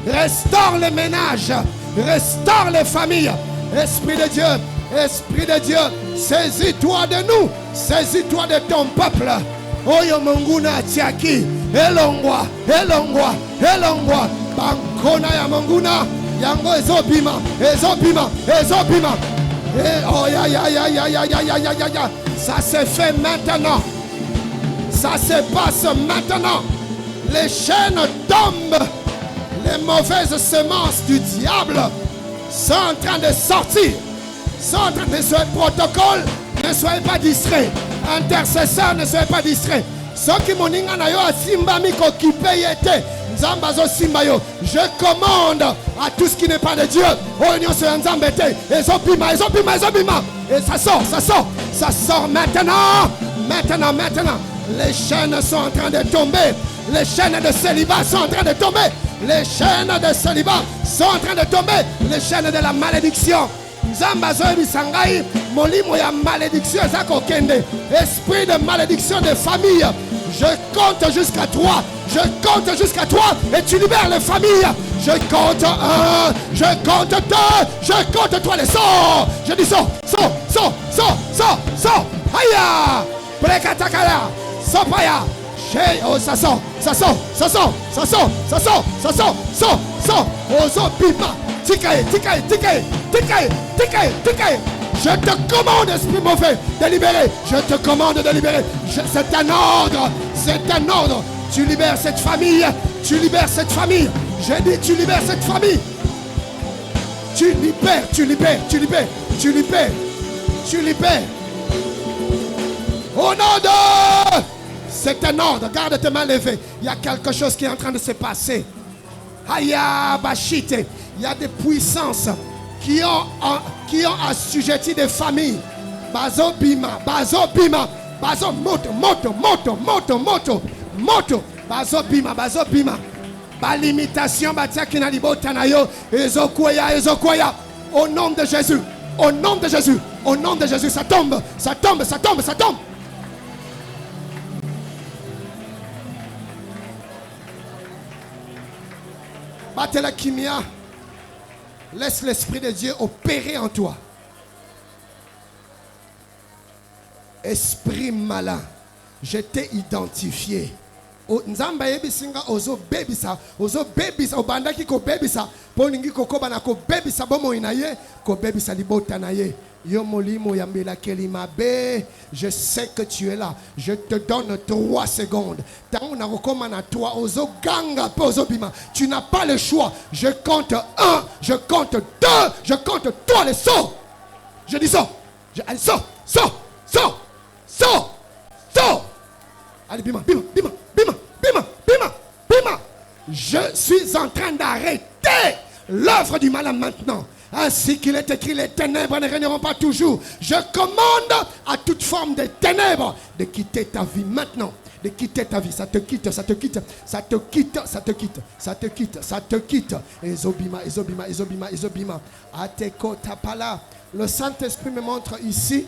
Restaure les ménages. Restaure les familles. Esprit de Dieu. Esprit de Dieu. Saisis-toi de nous. Saisis-toi de ton peuple. Oyo monguna tiaki. Elongwa. Elongwa. Elongwa. Bankona ya monguna. Yango ezobima. Ezobima. Ezobima. Oh ya ya ya ya ya ya ya ya ya. Ça se fait maintenant. Ça se passe maintenant. Les chaînes tombent. Les mauvaises semences du diable sont en train de sortir. Sont en train de se protocole. Ne soyez pas distraits. Intercesseurs, ne soyez pas distraits. Ceux qui m'ont dit je commande à tout ce qui n'est pas de Dieu. Et ça sort, ça sort. Ça sort maintenant. Maintenant, maintenant. Les chaînes sont en train de tomber. Les chaînes de célibat sont en train de tomber. Les chaînes de célibat sont en train de tomber. Les chaînes de la malédiction. Esprit de malédiction des familles. Je compte jusqu'à 3. Je compte jusqu'à 3 et tu libères les familles. Je compte 1, je compte 2, je compte 3 les sorts. Je dis sort, sort, sort, sort, sort, sort. Aïe, Prekatakala, Sopaya. Oh, ça sort, ça sort, ça sort, ça sort, ça sort, ça sort, sort, sort. Oh, so pima. Tikae, tikae, tikae, tikae, tikae, tikae. Je te commande, esprit mauvais, de libérer. Je te commande de libérer. C'est un ordre. C'est un ordre. Tu libères cette famille. Tu libères cette famille. J'ai dit, tu libères cette famille. Tu libères, tu libères, tu libères, tu libères, tu libères. Au nom de... C'est un ordre. Garde tes mains levées. Il y a quelque chose qui est en train de se passer. Aya Bashite. Il y a des puissances qui ont assujetti des familles. Bazo Bima, Bazo Bima, Bazo Moto, Moto, Moto, Moto, Moto, Moto, Bazo Bima, Bazo Bima. Ba limitation, Batia Nalibo Tanayo, Ezokoya, Ezokoya. Au nom de Jésus, au nom de Jésus, au nom de Jésus, ça tombe, ça tombe, ça tombe, ça tombe. Batela Kimia. Laisse l'Esprit de Dieu opérer en toi. Esprit malin, je t'ai identifié. Nzamba yebisinga ozo bebisa, obandaki ko bebisa, poningi kokoba na ko bebisa bomo inaye, ko bebisa libota na ye. Yo molimo yambela kelimabe, je sais que tu es là. Je te donne 3 secondes. Tant na rekoma na toi ozo ganga pe ozo bima. Tu n'as pas le choix. Je compte 1, je compte 2, je compte 3 les sauts. Je dis sors. Allez, sors, sors, sors, sors, sors. Allez, bima, bima, bima, bima, bima, bima, bima. Je suis en train d'arrêter l'œuvre du malin maintenant. Ainsi qu'il est écrit, les ténèbres ne régneront pas toujours. Je commande à toute forme de ténèbres de quitter ta vie maintenant. de quitter ta vie. Ça te quitte, ça te quitte, ça te quitte, ça te quitte, ça te quitte, ça te quitte. Ezobima, ezobima, ezobima, ezobima. Ateko tapala. Le Saint-Esprit me montre ici.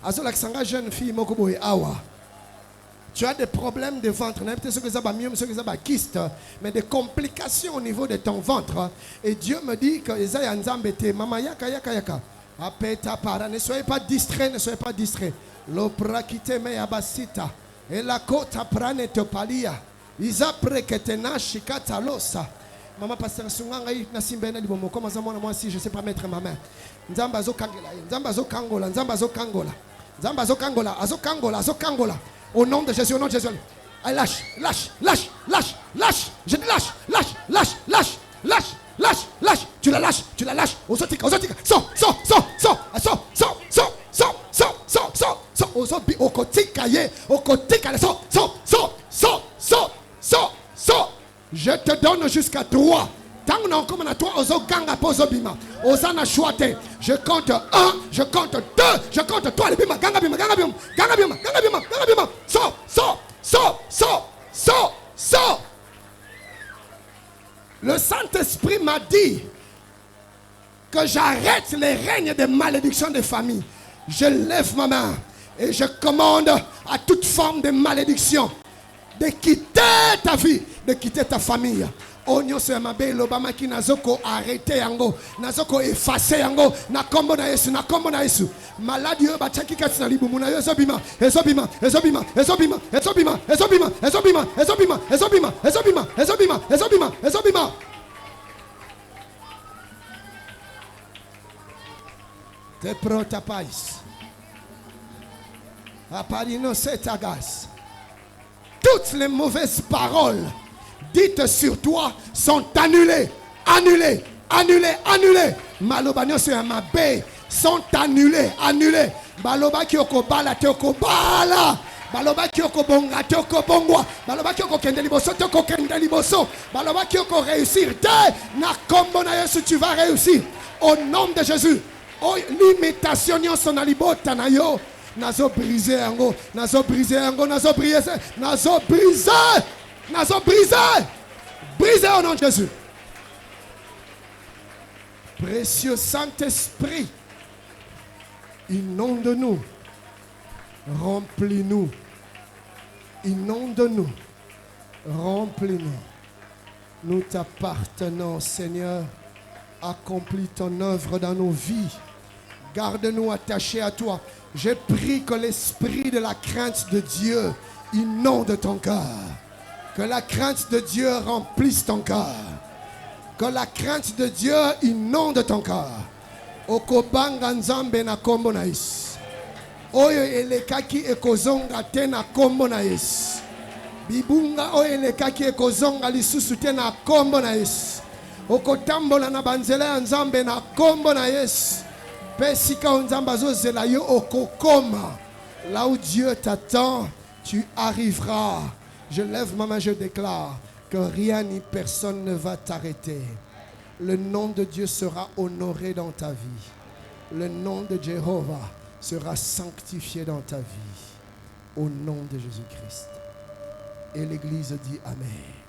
Azolaksanga jeune fille mokoboe awa. Tu as des problèmes de ventre, mais des complications au niveau de ton ventre. Et Dieu me dit que ne soyez pas distrait, ne soyez pas distrait. Et la côte prane te palia. Isa preketena shikata losa. Maman pasteur Sunganga na simbena libomo comme moi si je sais pas mettre ma main. Nzamba zo kangela, nzamba zo kangola, nzamba zo kangola. Nzamba zo kangola, azo kangola, azo kangola. Au nom de Jésus, au nom de Jésus. Allez, lâche, lâche, lâche, lâche, lâche. Je te lâche, lâche, lâche, lâche, lâche, lâche, lâche. Tu la lâches, tu la lâches. Osotika, osotika. Sors, sors, sors, sors, sors, sors, sors, sors, sors, sors, sors, sors. Osobi, okotika ye, okotika, sors, sors, sors, sors, sors, sors, sors. Je te donne jusqu'à 3. Tant qu'on comme à toi, oso ganga poso bima. Osana chouate. Je compte 1, je compte 2, je compte 3. Le bima, ganga bima, ganga bima, ganga bima, ganga bima, ganga bima. Sors, sors, sors, sors, sors, sors. Le Saint-Esprit m'a dit que j'arrête les règnes de malédiction des familles. Je lève ma main et je commande à toute forme de malédiction de quitter ta vie, de quitter ta famille. Onyo se mabe lobama ki nazoko arrêter yango, nazoko effacer yango, na kombo na Yesu, na kombo na Yesu. Maladi yo bachaki katina libumu na Yesu bima, ezobima, ezobima, ezobima, ezobima, ezobima, ezobima, ezobima, ezobima, ezobima, ezobima, ezobima, ezobima. Te protapais. Aparino setagas. Toutes les mauvaises paroles dites sur toi sont annulées, annulées, annulées, annulées. Malobano sur Amabé sont annulées, annulées. Baloba kioko bala teoko bala. Baloba kioko bonga teoko bongwa. Baloba kioko kendeliboso teoko kendeliboso. Baloba kioko réussir. Na kombo na Yesu tu vas réussir. Au nom de Jésus. Oh l'imitation son alibota na yo. Nazo brisé yango, nazo brisé yango, nazo brisé, nazo brisé. Nazo brisé. Brisé au nom de Jésus. Précieux Saint-Esprit, inonde-nous. Remplis-nous. Inonde-nous. Remplis-nous. Nous t'appartenons, Seigneur. Accomplis ton œuvre dans nos vies. Garde-nous attachés à toi. Je prie que l'esprit de la crainte de Dieu inonde ton cœur. Que la crainte de Dieu remplisse ton cœur. Que la crainte de Dieu inonde ton cœur. Okobanga nzambe na kombo na Yesu. Oyo elekaki ekozonga te na kombo na Yesu. Bibunga oyo elekaki ekozonga lisusu te na kombo na Yesu. Okotambola na banzela ya nzambe na kombo na Yesu. Pesika nzamba zozela yo okokoma. Là où Dieu t'attend, tu arriveras. Je lève ma main, je déclare que rien ni personne ne va t'arrêter. Le nom de Dieu sera honoré dans ta vie. Le nom de Jéhovah sera sanctifié dans ta vie. Au nom de Jésus-Christ. Et l'Église dit Amen.